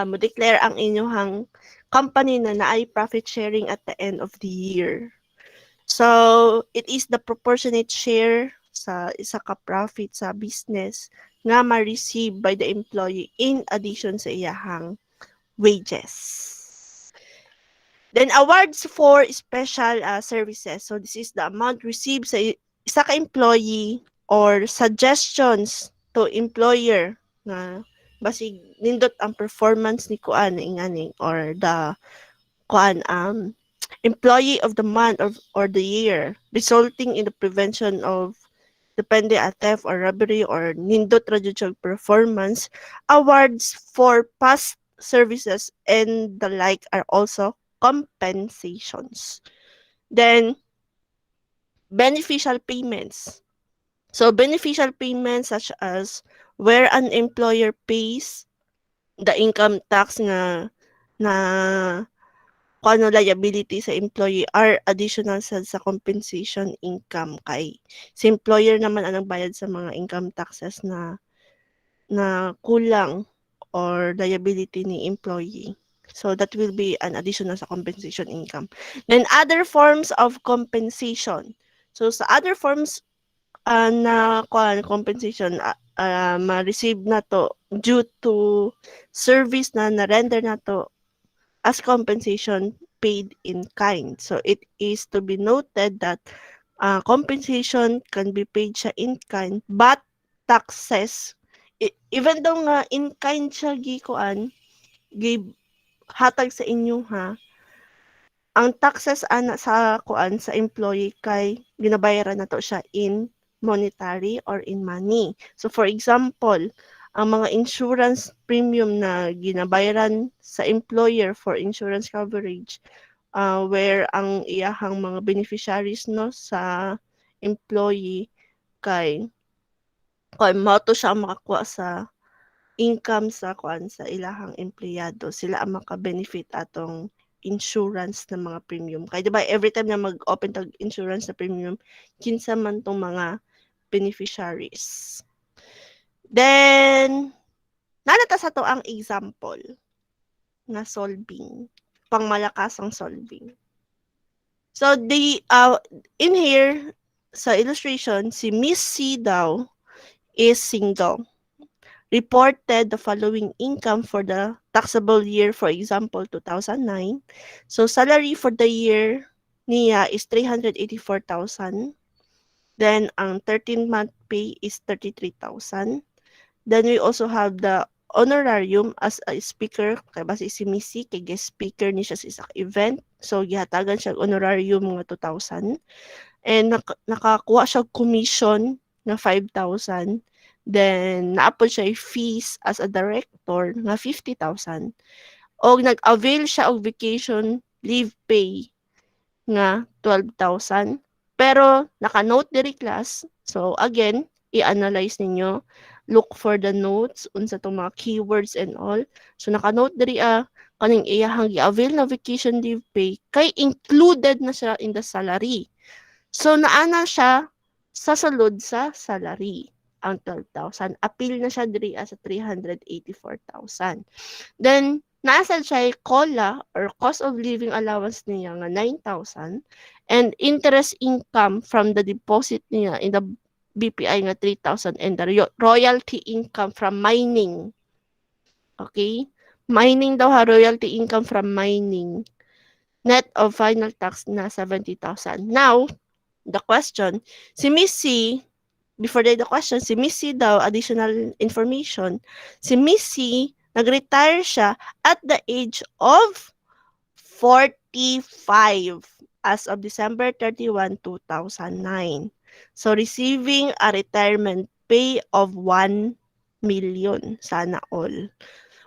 mo declare ang inyong company na naay profit sharing at the end of the year. So, it is the proportionate share sa isa ka profit sa business nga ma-receive by the employee in addition sa iyahang wages. Then, awards for special services. So, this is the amount received sa isa ka employee or suggestions to employer nga basig nindot ang performance ni kuan ingani or the kuan employee of the month or the year resulting in the prevention of depende at theft or robbery or nindot ra jud siyang performance. Awards for past services and the like are also compensations. Then beneficial payments. So beneficial payments such as where an employer pays the income tax na kung ano liability sa employee are additional sa compensation income kay si employer naman ang nagbayad sa mga income taxes na kulang or liability ni employee. So that will be an additional sa compensation income. Then other forms of compensation. So sa other forms na compensation ma-receive na to due to service na na-render na to as compensation paid in kind. So it is to be noted that compensation can be paid siya in kind but taxes even though nga in kind siya gikuan hatag sa inyo ha, ang taxes ana sa kuan sa employee kay ginabayaran nato siya in monetary or in money. So for example, ang mga insurance premium na ginabayaran sa employer for insurance coverage where ang iyahang mga beneficiaries no sa employee kay mao to siya makakuha sa income sa kuan sa ilahang empleyado, sila ang maka-benefit atong insurance ng mga premium. Kaya diba every time na mag-open tag insurance na premium, kinsa man tong mga beneficiaries. Then nalata sa to ang example na solving, pangmalakasang solving. So the in here sa illustration si Miss C daw is single. Reported the following income for the taxable year, for example, 2009. So salary for the year niya is 384,000. Then ang 13-month pay is 33,000. Then we also have the honorarium as a speaker kay basi si Missy kay guest speaker ni siya sa isang event. So gihatagan siya honorarium mga 2,000. And nakakuha siya commission na 5,000. Then, naapod siya fees as a director nga 50,000. O nag-avail siya og vacation leave pay nga 12,000. Pero, naka-note diri class. So, again, i-analyze ninyo. Look for the notes, unsa tong mga keywords and all. So, naka-note diri kaning iyahang i-avail na vacation leave pay kay included na siya in the salary. So, naana siya sa sulod sa salary ang 12,000. Appeal na siya diri sa 384,000. Then, nasa siya COLA or cost of living allowance niya nga 9,000 and interest income from the deposit niya in the BPI nga 3,000 and the royalty income from mining. Okay? Mining daw ha, royalty income from mining. Net of final tax na 70,000. Now, the question, si Missy, before the question, si Missy daw, additional information, si Missy, nag-retire siya at the age of 45 as of December 31, 2009. So, receiving a retirement pay of 1 million. Sana all.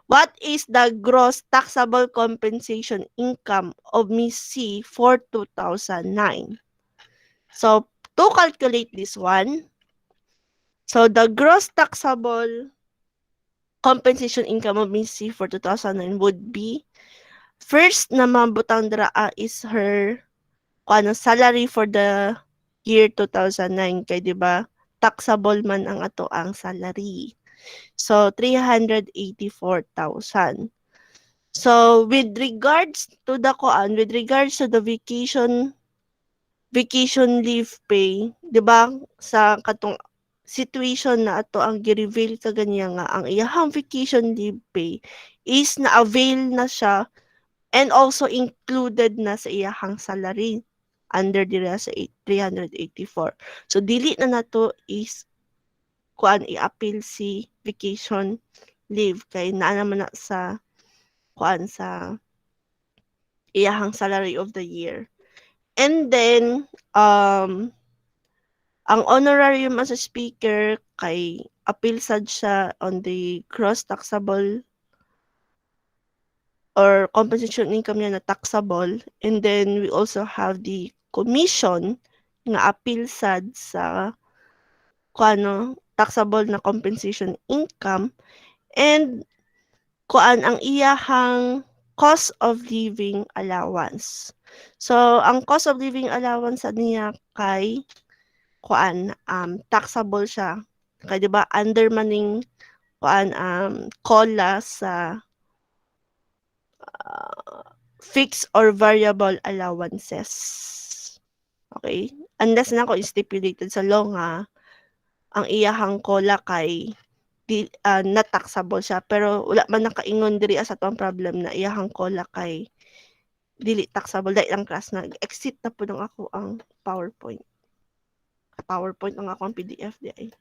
What is the gross taxable compensation income of Miss C for 2009? So, to calculate this one, so the gross taxable compensation income of Miss C for 2009 would be, first na mabutang dira is her salary for the year 2009 kay di ba taxable man ang ato ang salary. So 384,000. So with regards to the vacation leave pay, 'di ba? Sa katong situation na ato ang gi-reveal kaganya nga ang iyahang vacation leave pay is na-avail na siya and also included na sa iyahang salary under dira sa 384. So dili na nato is i-appeal si vacation leave kay naa naman na sa sa iyahang salary of the year. And then ang honorarium as a speaker kay appeal sad siya on the gross taxable or compensation income niya na taxable. And then we also have the commission nga appeal sad sa taxable na compensation income and ang iyahang cost of living allowance. So ang cost of living allowance niya kay taxable siya. Kay 'di ba under maning COLA sa fixed or variable allowances. Okay? Unless na ko stipulated sa law nga ang iyahang COLA kay not taxable siya pero wala man nakaingon diri sa atong problem na iyahang COLA kay dili taxable dahil lang class na exit na po ng ako ang PowerPoint ang akong PDF di ay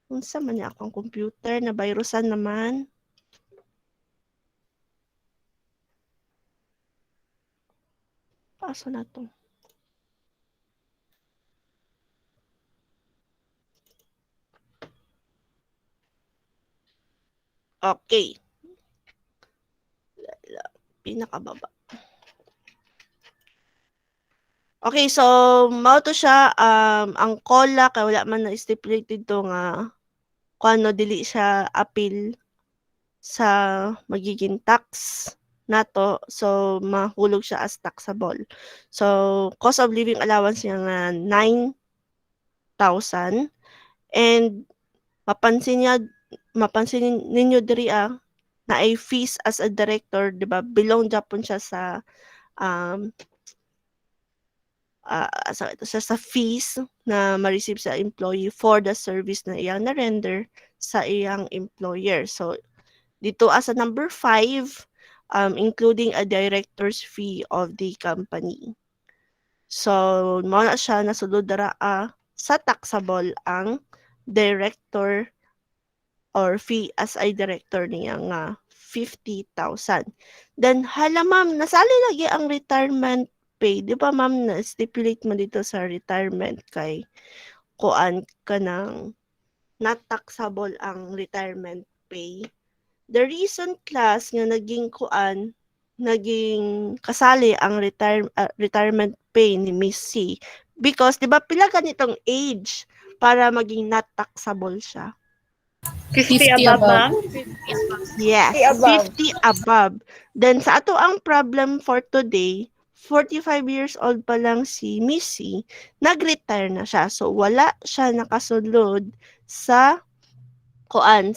unsa man niya akong computer na virusan naman. Paso na to. Okay. Pinakababa. Okay, so mao to siya ang COLA kay wala man na stipulated to nga dili siya appeal sa magiging tax nato so mahulog siya as taxable. So cost of living allowance niya nga 9,000 and mapansin ninyo diri na ay fees as a director, 'di ba? Belong japon siya sa sa fees na ma-receive sa employee for the service na iyang na-render sa iyang employer. So, dito as a number 5, including a director's fee of the company. So, mao na siya nasulod dara sa taxable ang director or fee as a director niya nga 50,000. Then, hala ma'am, nasali lagi ang retirement pay. Di ba ma'am, na-stipulate mo dito sa retirement kay kuan ka ng not taxable ang retirement pay. The recent class nga naging kasali ang retirement pay ni Miss C because di ba pila ganitong age para maging not taxable siya? 50 above. Yes, 50 above. Then sa ato ang problem for today, 45 years old pa lang si Missy, nag-retire na siya. So wala siya nakasulod sa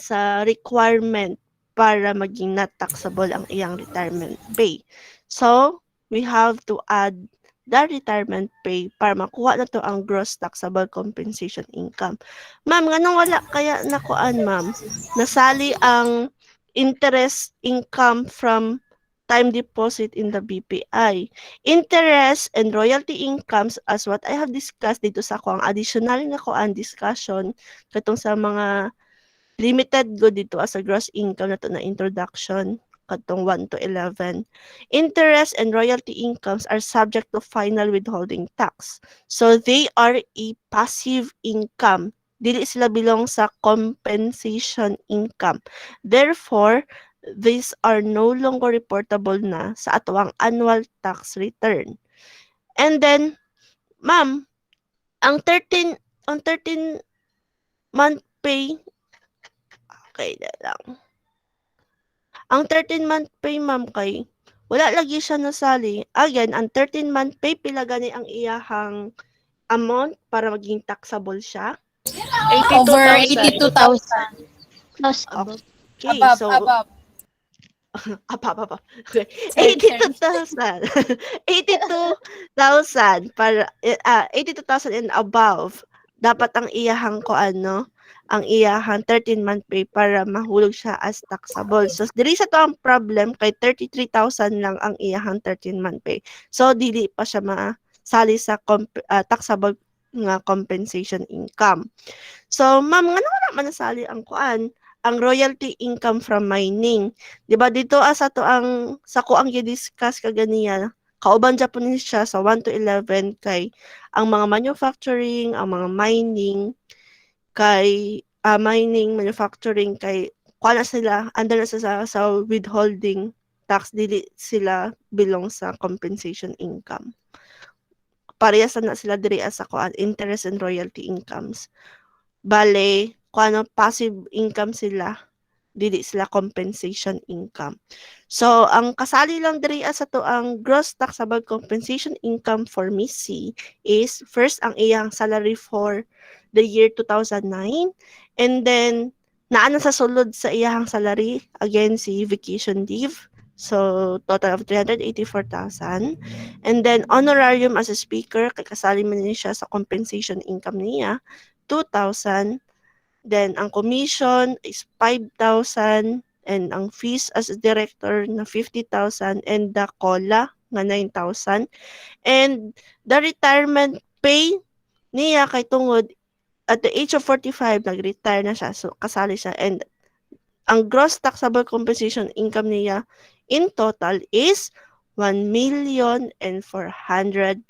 sa requirement para maging not taxable ang iyang retirement pay. So we have to add the retirement pay para makuha na to ang gross taxable compensation income. Ma'am, nganong wala kaya nakuan, ma'am? Nasali ang interest income from time deposit in the BPI. Interest and royalty incomes as what I have discussed dito sa ako ang additional nga kuan discussion katong sa mga limited go dito as a gross income na to na introduction katong 1 to 11. Interest and royalty incomes are subject to final withholding tax. So they are a passive income. Dili sila bilong sa compensation income. Therefore, these are no longer reportable na sa atuang annual tax return. And then, ma'am, ang 13 month pay, okay na lang. Ang 13-month pay, ma'am, kay wala lagi siya nasali. Again, ang 13-month pay, pila gani ang iyahang amount para maging taxable siya? Over 82,000. Plus above. Okay, Above, so above. Okay. Second. 82,000. 82,000 para 82,000 and above. Dapat ang iyahang ko ano, ang iyahang 13-month pay para mahulog siya as taxable. So dili sa to ang problem kay 33,000 lang ang iyahang 13-month pay. So dili pa siya masali sa taxable nga compensation income. So ma'am ngano wala man nasali ang kuan, ang royalty income from mining. 'Di ba dito sa to ang sa ko ang gi-discuss kaganiya. Kauban Japanese siya sa 1 to 11 kay ang mga manufacturing, ang mga mining kay mining, manufacturing kay kuha na sila under na sa withholding tax dili sila belong sa compensation income. Parehas na sila diri sa kuan interest and royalty incomes. Bale, kung ano passive income sila, dili sila compensation income. So, ang kasali lang diri sa to ang gross taxable compensation income for Miss C is first ang iyang salary for the year 2009 and then naa na sa sulod sa iyang salary again si vacation leave. So, total of 384,000. And then, honorarium as a speaker, kay kasali man niya siya sa compensation income niya, 2,000. Then, ang commission is 5,000 and ang fees as a director na 50,000 and the COLA nga 9,000. And the retirement pay niya kay tungod at the age of 45, nag-retire na siya. So, kasali siya. And ang gross taxable compensation income niya in total is 1,450,000.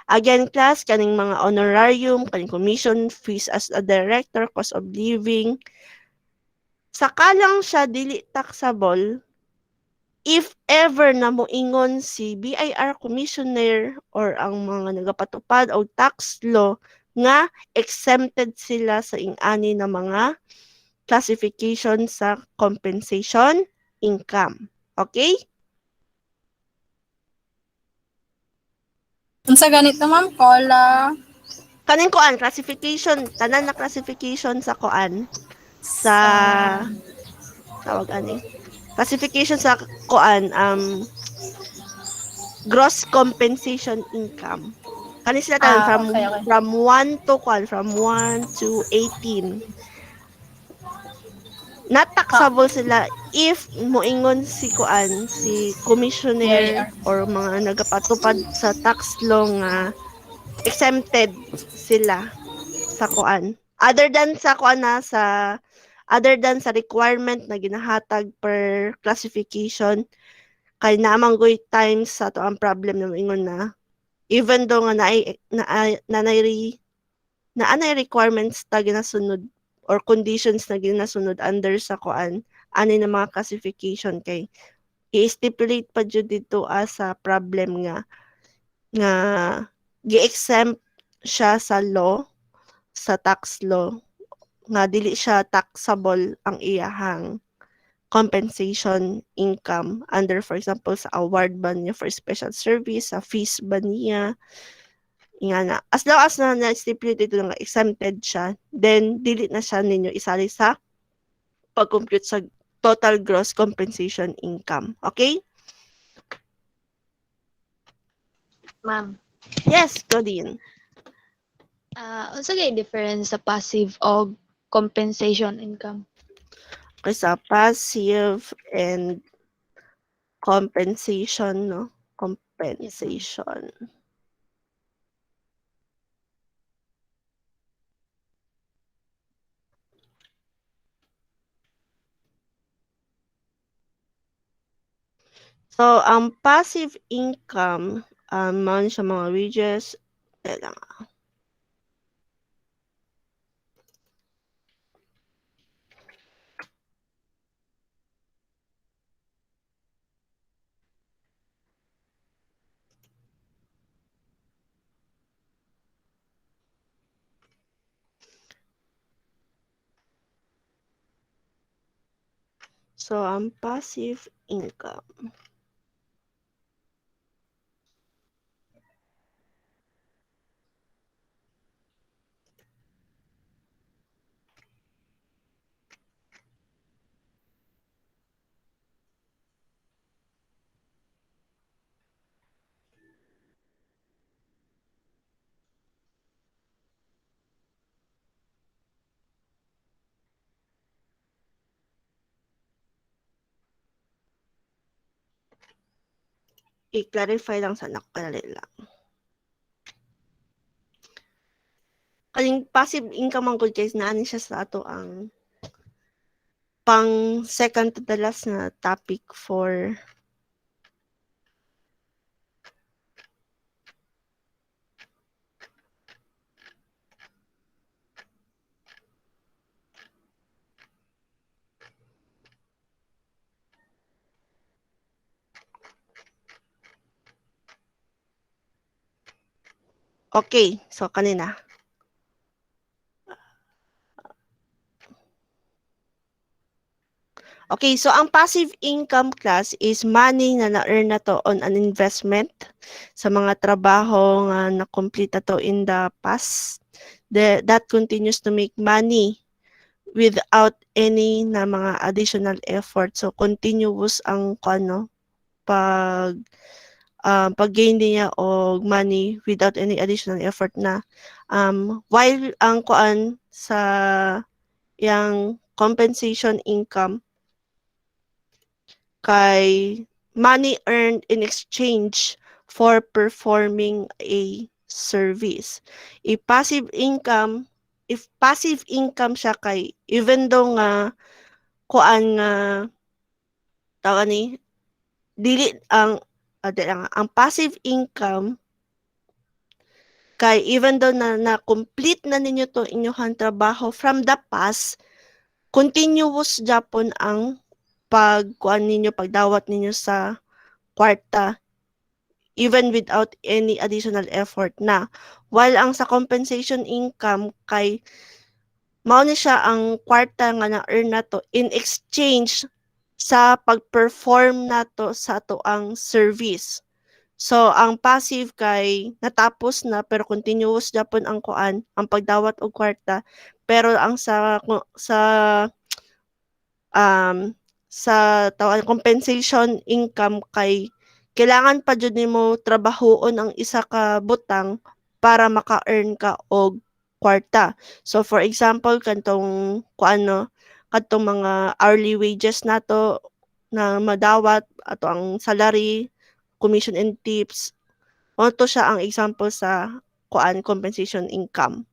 Again, class, kaning mga honorarium, kaning commission, fees as a director, cost of living, saka lang siya dili taxable if ever na moingon si BIR commissioner or ang mga nagapatupad o tax law nga exempted sila sa ingani na mga classification sa compensation income. Okay? Unsa ganito ma'am? Cola. Kaning kuan classification, tanan na classification sa kuan sa tawag ani. Classification sa kuan gross compensation income. Kani sila tanan Okay. from 1 to kuan from 1 to 18. Not taxable sila if moingon si kuan si commissioner BIR. or mga nagapatupad sa tax law nga exempted sila sa kuan. Other than sa kuan other than sa requirement na ginahatag per classification kay namanggoy times sa to ang problem na moingon na even though nga naanay requirements ta ginasunod or conditions na ginasunod under sa kuan ani na mga classification kay i-stipulate pa jud dito sa problem nga gi-exempt siya sa law sa tax law nga dili siya taxable ang iyahang compensation income under for example sa award ba niya for special service, sa fees ba niya, nga na. As long as na-stipulate ito nga exempted siya, then dili na siya ninyo isali sa pag-compute sa total gross compensation income. Okay? Ma'am. Yes, Claudine. Unsa gay difference sa passive o compensation income? Okay, sa passive and compensation, no? Compensation. So, ang passive income, man sa mga wages, lang. So, ang passive income. i-clarify lang sa nakakali lang. Kaling passive income ang good guys, naanin siya sa ato ang pang second to the last na topic for okay, so kanina. Okay, so ang passive income class is money na na-earn na to on an investment sa mga trabaho nga na-complete na to in the past. That continues to make money without any na mga additional effort. So, continuous ang pag-gain niya og money without any additional effort na while ang sa yang compensation income kay money earned in exchange for performing a service. If passive income siya kay even though nga nga tawag ni dili ang ang passive income kay even though na complete na ninyo to inyong trabaho from the past, continuous japon ang pagdawat ninyo sa kwarta even without any additional effort na. While ang sa compensation income kay mao ni siya ang kwarta nga na-earn nato in exchange sa pag-perform nato sa ato ang service. So, ang passive kay natapos na pero continuous japon ang ang pagdawat og kwarta. Pero ang sa compensation income kay kailangan pa jud nimo trabahoon ang isa ka butang para maka-earn ka og kwarta. So for example kantong kadtong mga hourly wages nato na madawat ato ang salary, commission and tips. Oto siya ang example sa compensation income.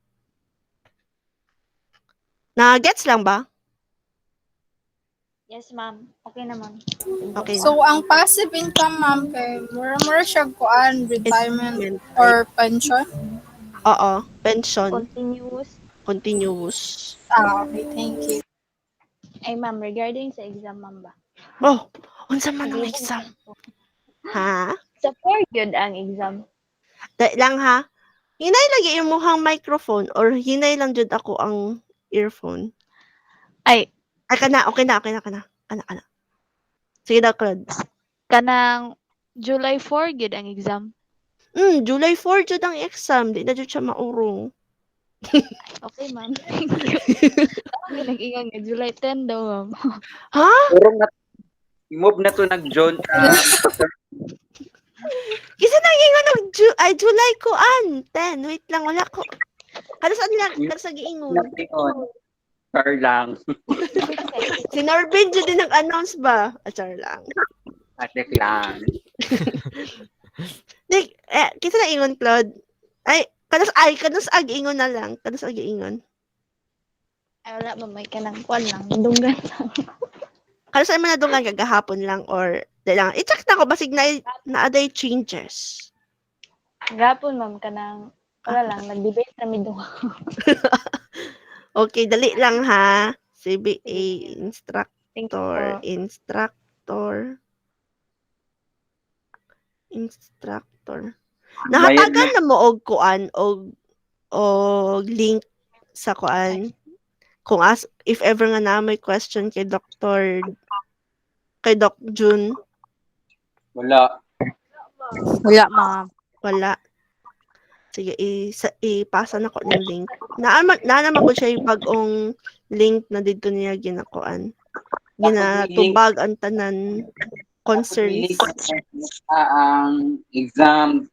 Na gets lang ba? Yes, ma'am. Okay na, ma'am. Okay. So, ang passive income, ma'am, kay mura siya kuan, retirement or pension? Oo, pension. Continuous. Okay, thank you. Ay, ma'am, regarding sa exam, ma'am ba? Oh, unsa man ang exam? Ha? Sa 4 yun ang exam. Dahil lang ha. Hinay lagi yung muhang microphone or hinay lang jud ako ang earphone. Ay, kana. Sige daw, Claude. kanang July 4 yun ang exam. July 4 jud ang exam. Di na jud siya maurong. Okay, ma'am. Thank you. Ako ginag-ingan nga July 10 daw, ma'am. Ha? Urong na move na to nag-John Kisa nang ingon ng July ko 10. Wait lang, wala ko. Kada sa giingon. Char lang. Si Norbin jud din nag-announce ba? Char lang. Atek lang. Kisa na ingon, Claude. Kanos ag-ingon na lang. Kanos ag-ingon. Ay, wala ba, may kanang kwan lang. Dunggan lang. Kanos ay manadungan kagahapon lang or di lang. I-check na ko basig na aday changes. Gapon, ma'am, kanang wala lang. Nag-debate kami doon. Okay, dali lang ha. CBA Thank you po. instructor. Nahatagan na mo og og link sa kuan. Kung if ever nga na may question kay Doc June. Wala. Wala, ma'am. Wala. Sige, ipasa na ko ng link. Naman ko siya yung bagong link na dito niya ginakuan. Ginatubag ang tanan concerns. Ang exam,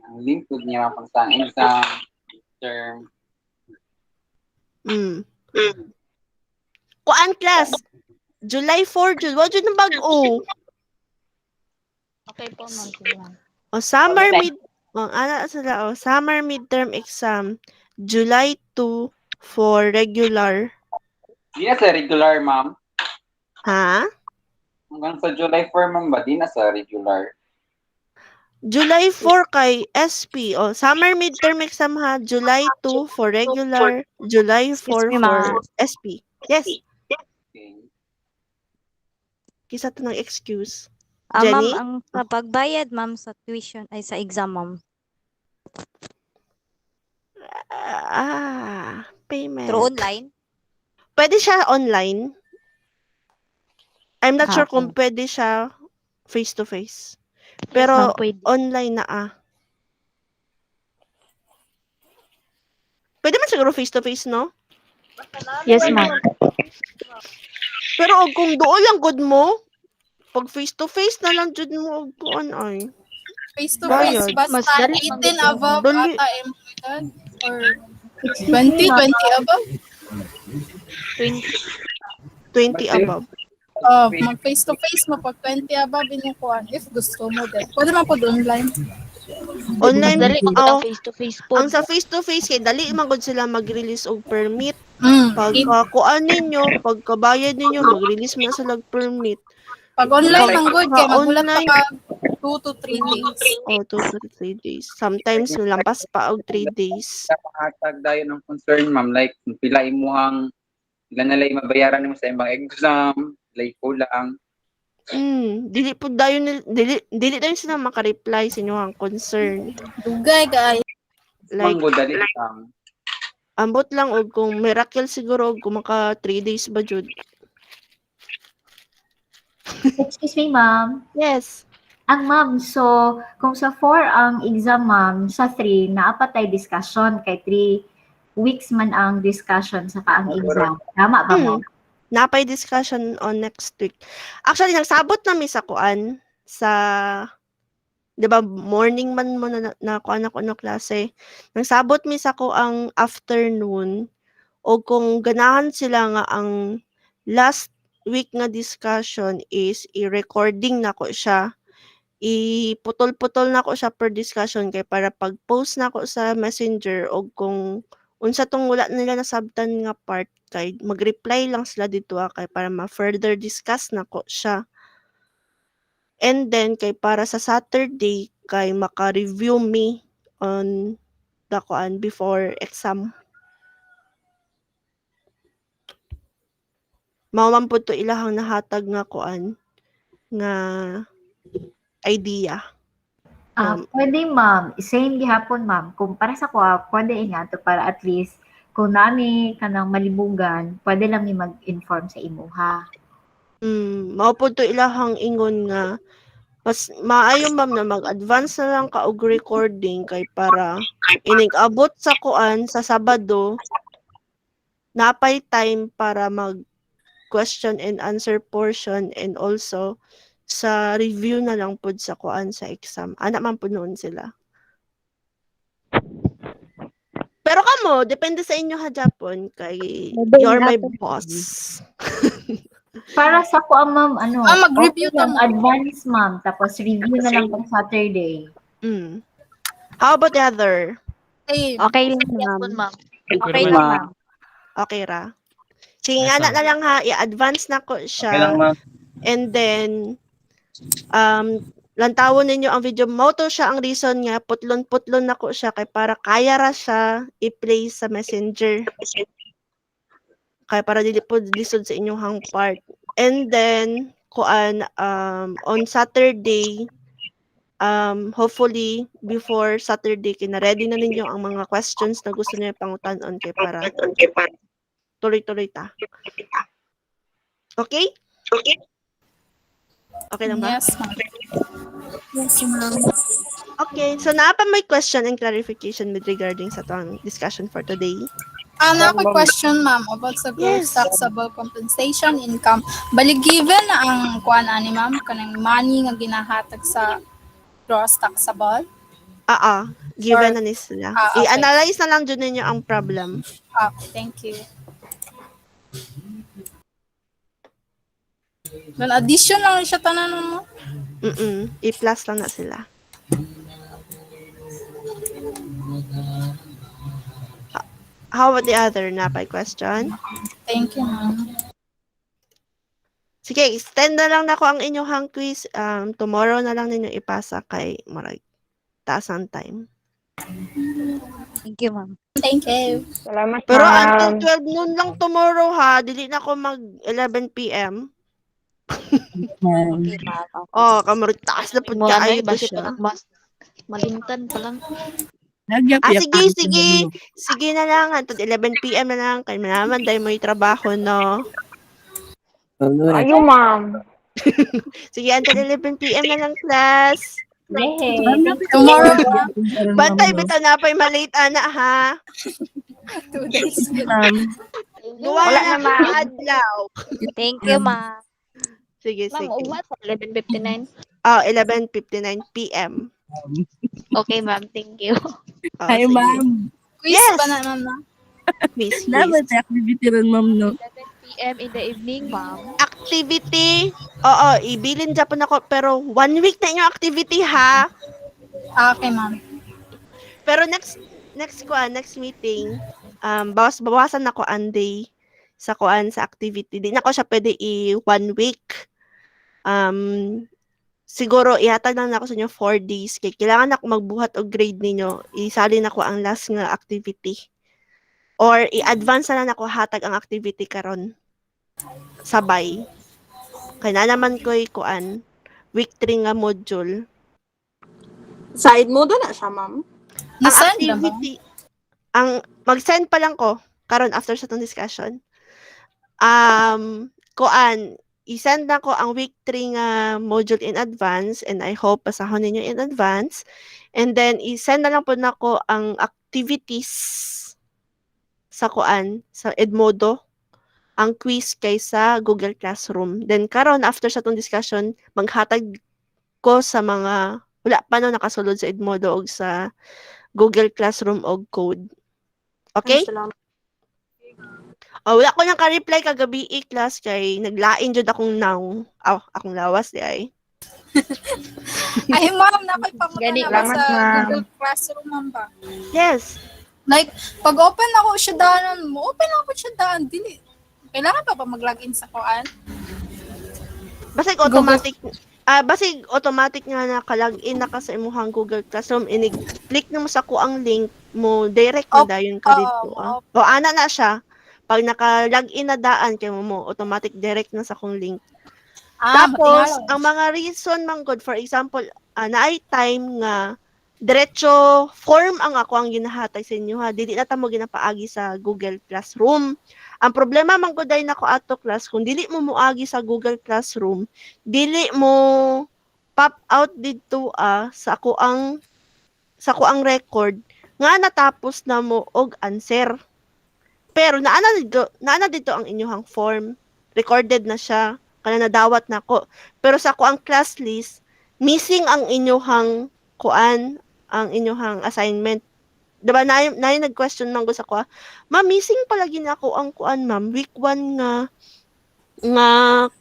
ang link po niya pag sa exam term. Kuan class, July 4, Jud. Wa jud nang bag-o. Okay po, ma'am. Sige, ma'am. Summer midterm exam, July 2 for regular. Di na sa regular, ma'am. Ha? Hanggang sa July 4, ma'am ba? Di na sa regular. July 4 kay SP. Summer midterm exam ha, July 2 for regular, July 4 me, for ma'am. SP. Yes, Okay. kisa to ng excuse. Ma'am, Jenny? ang sa pagbayad, ma'am, sa tuition, ay sa exam, ma'am. Payment. Through online? Pwede siya online. I'm not sure Okay. kung pwede siya face-to-face. Yes, Pero ma'am, pwede. online na Pwede man siguro face-to-face, no? Yes, ma'am. Pero kung doon lang good mo, pag face-to-face na lang jud mo og kuan ay. Face to face, Bayad. Mas basta dali 18 mag- above Dali. ata employed or 20 above. 20 above. Mag face to face mo pag 20 above inukuan if gusto mo din. Pwede man po online. Online, Mas dali ang face-to-face po. ang sa face-to-face kay dali man gud sila mag-release og permit. Mm. Pagka kuan ninyo, pagkabayad ninyo, mag-release man sila og permit. Pag online ang good kay magulat online, pa 2 to 3 days. 2 to 3 days. Sometimes lampas pa og 3 days. Hatag dayon ng concern, ma'am. Like, kung pila imuhang ilan na lang mabayaran mo sa ibang exam, like kulang. Dili po dayon dili dayon sila maka-reply sa inyong concern. Dugay guys. Like, Manggo dali lang. ambot lang og kung miracle siguro og kung maka 3 days ba jud. Excuse me, ma'am. Yes. Ma'am, so kung sa 4 ang exam, ma'am, sa 3, naapatay discussion kay 3 weeks man ang discussion sa ang exam. Tama ba, ma'am? Napay discussion on next week. Actually, nagsabot na mi sa kuan sa 'di ba morning man mo na kuan ako no klase. Nagsabot mi sa ko ang afternoon o kung ganahan sila nga ang last week nga discussion is i-recording nako siya. Iputol-putol nako siya per discussion kay para pag-post nako sa Messenger o kung unsa tong wala nila nasabtan nga part kay mag-reply lang sila dito kay para ma-further discuss nako siya. And then kay para sa Saturday kay maka-review me on the kuan before exam. Mao man pud to ilahang nahatag nga kuan nga idea. Pwede, ma'am. Same gihapon, ma'am. Kung para sa kuha, pwede nga to para at least kung nami kanang malibugan, pwede lang ni mag-inform sa imuha. Mao pud to ilahang ingon nga mas maayo ma'am na mag-advance na lang ka og recording kay para inig-abot sa kuan sa Sabado napay time para mag question and answer portion and also sa review na lang pud sa kuan sa exam. Ana man pud noon sila. Pero kamo, depende sa inyo ha Japon kay you're my boss. Para sa kuha, ma'am, mag-review okay lang, advance, ma'am. Tapos review na lang pang Saturday. How about the other? Okay lang, ma'am. Okay lang, ma'am. Okay ra. Sige nga na lang ha, i-advance na ko siya. Okay lang, ma'am. And then, lantawon ninyo ang video. Moto siya ang reason nga, putlon-putlon na ko siya kay para kaya ra siya i-play sa Messenger. Kaya para dili po lisod sa inyong hang part. And then, kuan, on Saturday, hopefully, before Saturday, kina-ready na ninyo ang mga questions na gusto niyo pangutanon kay para tuloy-tuloy ta. Okay? Okay lang ba? Yes, ma'am. Yes, ma'am. Okay, so naa pa may question and clarification with regarding sa tong discussion for today? Na ako question, ma'am, about sa gross taxable compensation income. Bali, given ang kuan ani, ma'am, kanang money nga ginahatag sa gross taxable? Given na ni sila. Okay. I-analyze na lang dyan ninyo ang problem. Okay, thank you. Dan addition lang siya tanan mo. A+ lang na sila. How about the other napay question? Thank you, ma'am. Sige, extend na lang nako ang inyong quiz. Tomorrow na lang ninyo ipasa kay Marag. Taas ang time. Thank you, ma'am. Thank you. Salamat, Pero ma'am. until 12 noon lang tomorrow ha. Dili na ako mag 11 p.m. Okay, ma'am. Oh, kamarag taas na po Mo kaayo ano, to base siya. pa mas malimtan pa lang. Sige na lang. Hantod 11 p.m. na lang. Kaya naman, dahil mo'y trabaho, no? Ayo, ma'am. Sige, hantod 11 p.m. na lang, class. Tomorrow, Bantay, bitaw na pa'y malate, ana, ha? 2 days. Duwa Wala na na, ma'am. adlaw. Thank you, ma'am. Sige, Ma'am, sige. ugma sa 11:59. 11:59 p.m. Okay, ma'am. Thank you. Hi, Sige. ma'am. Quiz Yes. ba na, ma'am? Na? Quiz. Dapat activity rin, ma'am, no? 11 p.m. in the evening, ma'am. Activity. Oo, ibilin Japon ako. Pero 1 week na yung activity, ha? Okay, ma'am. Pero next meeting, bawasan ako Anday sa sa activity. Di na ko siya pwede 1 week. Siguro ihatag lang ako sa inyo 4 days kay kailangan ako magbuhat og grade ninyo. Isali na ko ang last nga activity. Or i-advance na lang ako hatag ang activity karon. Sabay. Kaya na naman ko'y week 3 nga module. Side mo na siya, ma'am. Ang Nasend na ba? activity, mag-send pa lang ko karon after sa tong discussion. I-send na ko ang week 3 nga module in advance and I hope pasahon ninyo in advance. And then i-send na lang po nako ang activities sa sa Edmodo, ang quiz kay sa Google Classroom. Then karon after sa tong discussion, maghatag ko sa mga wala pa no nakasulod sa Edmodo og sa Google Classroom og code. Okay? Oh, wala ko nang ka-reply kagabi class kay naglain jud akong now. Akong lawas di ay. Ay, ma'am, nakipamunta Gani, na ba salamat, sa ma'am. Google Classroom, ma'am ba? Yes. Like, pag open ako siya daan, open ako siya daan, dili. Kailangan pa ba mag-login sa kuan? Basig automatic basig automatic nga naka-login na ka sa imong Google Classroom click na mo sa kuang link mo direct na dayon ka dito. O ana na siya. Pag naka-login na daan kay mo automatic direct na sa kung link. Tapos ang mga reason man good for example, naay time nga diretso form ang ako ang ginahatag sa inyo ha. Dili na ta mo ginapaagi sa Google Classroom. Ang problema man gud ay nako ato class kung dili mo moagi sa Google Classroom, dili mo pop out dito sa ako ang record nga natapos na mo og answer. Pero naana dito ang inyong form. Recorded na siya. Kana nadawat na ko. Pero sa ako ang class list, missing ang inyong ang inyong assignment. Diba, na nag-question man ko sa ko, ma'am, missing palagi na ako ang ma'am. Week 1 nga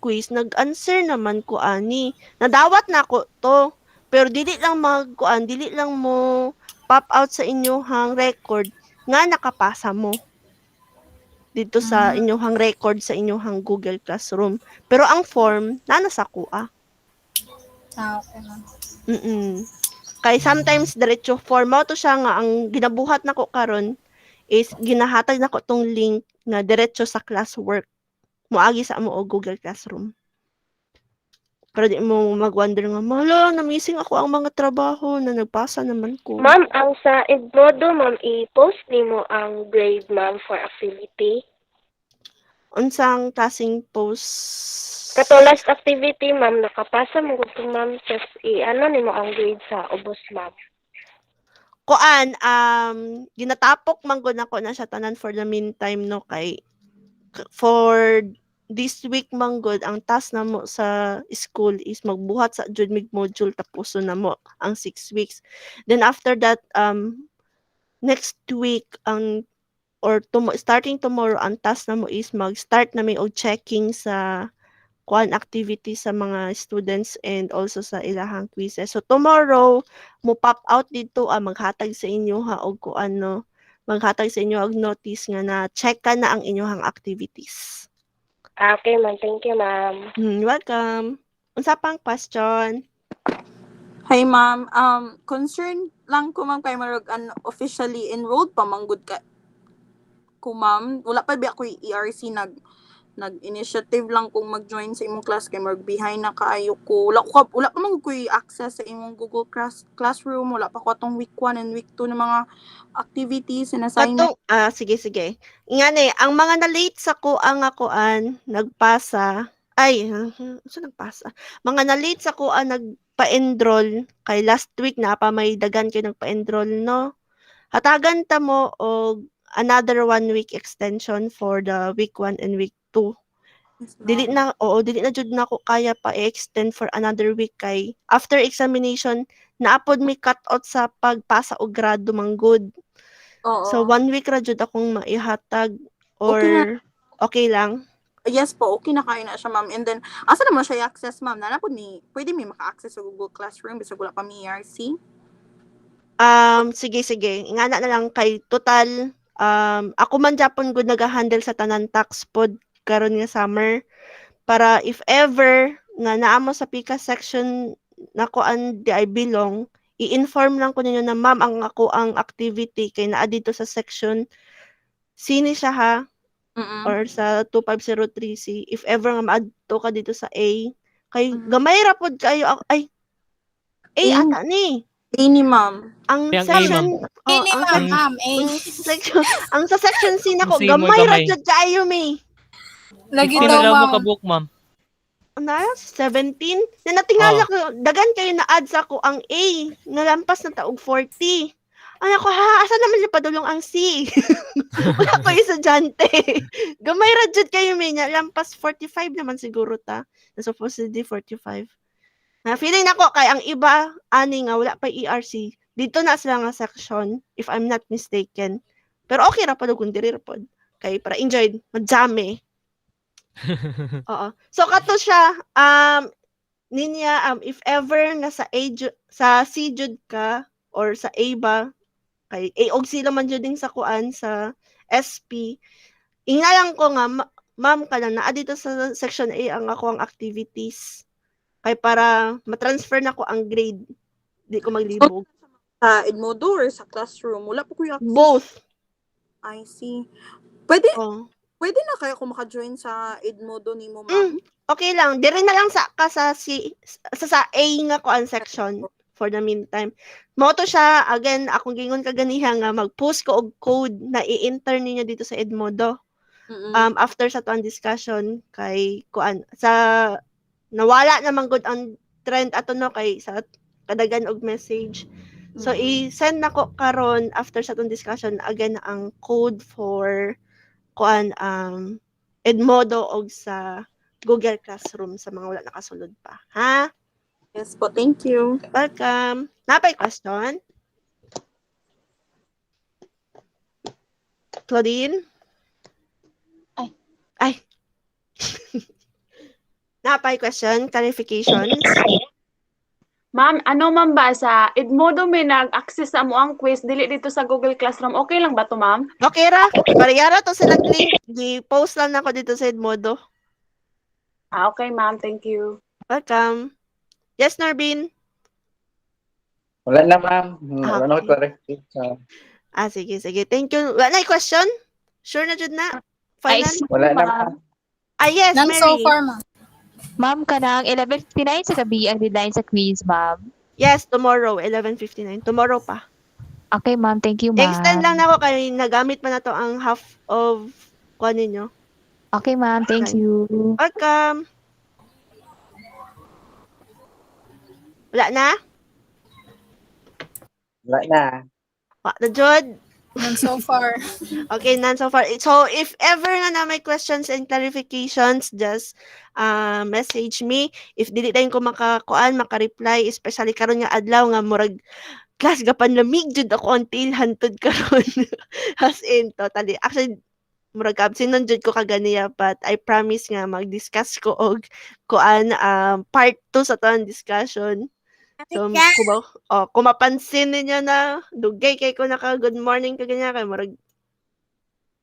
quiz, nag-answer naman ko ani. Nadawat na ako to. Pero dili lang dili lang mo pop out sa inyong record nga nakapasa mo dito sa inyong record sa inyong Google Classroom. Pero ang form, nasa kuha. Okay, ma'am. Kay sometimes diretso form mo to siya nga ang ginabuhat nako karon is ginahatag nako tong link na diretso sa classwork. Moagi sa mo og Google Classroom. Pero di mo mag-wonder nga, mala, na-missing ako ang mga trabaho na nagpasa naman ko. Ma'am, ang sa Edmodo, ma'am, i-post nimo ang grade, ma'am, for activity. Unsang klaseng post? Kato last activity, ma'am, nakapasa mo gusto, ma'am, just i-ano nimo ang grade sa ubos, ma'am. Ginatapok man gud nako na siya tanan for the meantime no kay for this week man gud ang task na mo sa school is magbuhat sa jud mig module tapos na mo ang 6 weeks. Then after that next week starting tomorrow ang task na mo is mag-start na may og checking sa kuan activity sa mga students and also sa ilahang quizzes. So tomorrow mo pop out dito maghatag sa inyo ha og kuan no, maghatag sa inyo og notice nga na check ka na ang inyong activities. Okay, ma'am. Thank you, ma'am. Welcome. Unsa pang question? Hi ma'am, concern lang ko ma'am kay marag officially enrolled pa manggod ka ko ma'am. Wala pa ba ako ERC nag-initiative lang kung mag-join sa imong class kay marag behind na kaayo ko. Wala pa man ko access sa imong Google Classroom. Wala pa ko atong week 1 and week 2 na mga activities and assignment. Sige. Ingani, ang mga na-late sa kuan nga kuan nagpasa. Nagpasa? Mga na-late sa kuan nagpa-enroll kay last week na pa may dagan kay nagpa-enroll no. Hatagan ta mo og another 1 week extension for the week 1 and week 2. Dili na jud na ko kaya pa i-extend for another week kay after examination naapod may cut out sa pagpasa og grado manggod. So 1 week ra jud akong maihatag or okay lang. Yes po, okay na kayo na siya ma'am. And then, asa naman siya i-access ma'am? Pwede may maka-access sa Google Classroom bisag wala pa may ERC? Sige. Ingana na lang kay total ako man japon gud naga-handle sa tanan tax pod karon nga summer para if ever nga naamo sa PICA section nako di I belong, i-inform lang ko ninyo na ma'am ang ako ang activity kay naa dito sa section sini siya ha or sa 2503C if ever nga maadto ka dito sa A kay gamay ra pod kayo A ata ni A ni ma'am. Ang Yang section ang sa section C nako Ang C mo gamay ra gamay. jud kayo mi. Lagi Ito daw, nila mo ma'am. kabook, ma'am. Na 17 na natingala ko dagan kayo na add sa ko ang A nalampas na taog 40. Ano ko asa naman siya padulong ang C. Wala ko estudyante. Gamay ra jud kayo mi nya lampas 45 naman siguro ta. Na supposedly 45. Na feeling nako kay ang iba ani nga wala pa ERC. Dito na sila nga section if I'm not mistaken. Pero okay ra pud kung diri ra pud. Kay para enjoy madjame. Oo. So kato siya ninya if ever nga sa sa C jud ka or sa A ba kay A og sila man jud ding sa kuan sa SP. Ingalang ko nga ma'am ka na naa dito sa section A ang ako ang activities. Kay para ma-transfer na ko ang grade. Di ko maglibog. Sa Edmodo or sa classroom? Wala po ko yung access. Both. I see. Pwede na kaya kung maka-join sa Edmodo ni mo, ma'am? Okay lang. Dire na lang sa A nga ko ang section for the meantime. Moto siya, again, akong gingon kaganiha nga mag-post ko og code na i-enter niyo dito sa Edmodo. After sa tuang discussion kay kuan sa nawala naman good ang trend ato no kay sa kadagan og message. So i-send nako karon after sa tong discussion again ang code for kuan Edmodo og sa Google Classroom sa mga wala nakasulod pa. Ha? Yes po, thank you. Welcome. Napay question? Claudine? Ay. Napay question? Clarifications? Ma'am, ano ma'am ba sa Edmodo may nag-access sa mo ang quiz dili dito sa Google Classroom. Okay lang ba to, ma'am? Okay ra. Parehara to sila link. Gi-post lang ako dito sa Edmodo. Okay, ma'am. Thank you. Welcome. Yes, Norbin? Wala na, ma'am. Wala na ko clarification. Sige. Thank you. Wala na question? Sure na jud na? Final? Wala na, ma'am. Yes, None Mary. so far, ma'am. Ma'am, kanang 11:59 sa gabi ang deadline sa quiz, ma'am. Yes, tomorrow, 11:59. Tomorrow pa. Okay, ma'am. Thank you, ma'am. Extend lang na ako kay nagamit pa na to ang half of kuan ninyo. Okay, ma'am. Thank you. Welcome. Wala na? Wala na. Wala na, Jod? None so far. Okay, none so far. So, if ever na may questions and clarifications, just message me. If dili tayo ko maka-reply, especially karon nga adlaw nga murag class gapan lamig jud ako until hantod karon. As in, totally. Actually, murag absent nun jud ko kaganiya but I promise nga mag-discuss ko og kuan part 2 sa tong discussion. So kung mapansin ninyo na dugay kay ko naka good morning kaganiya kay murag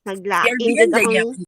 naglain jud akong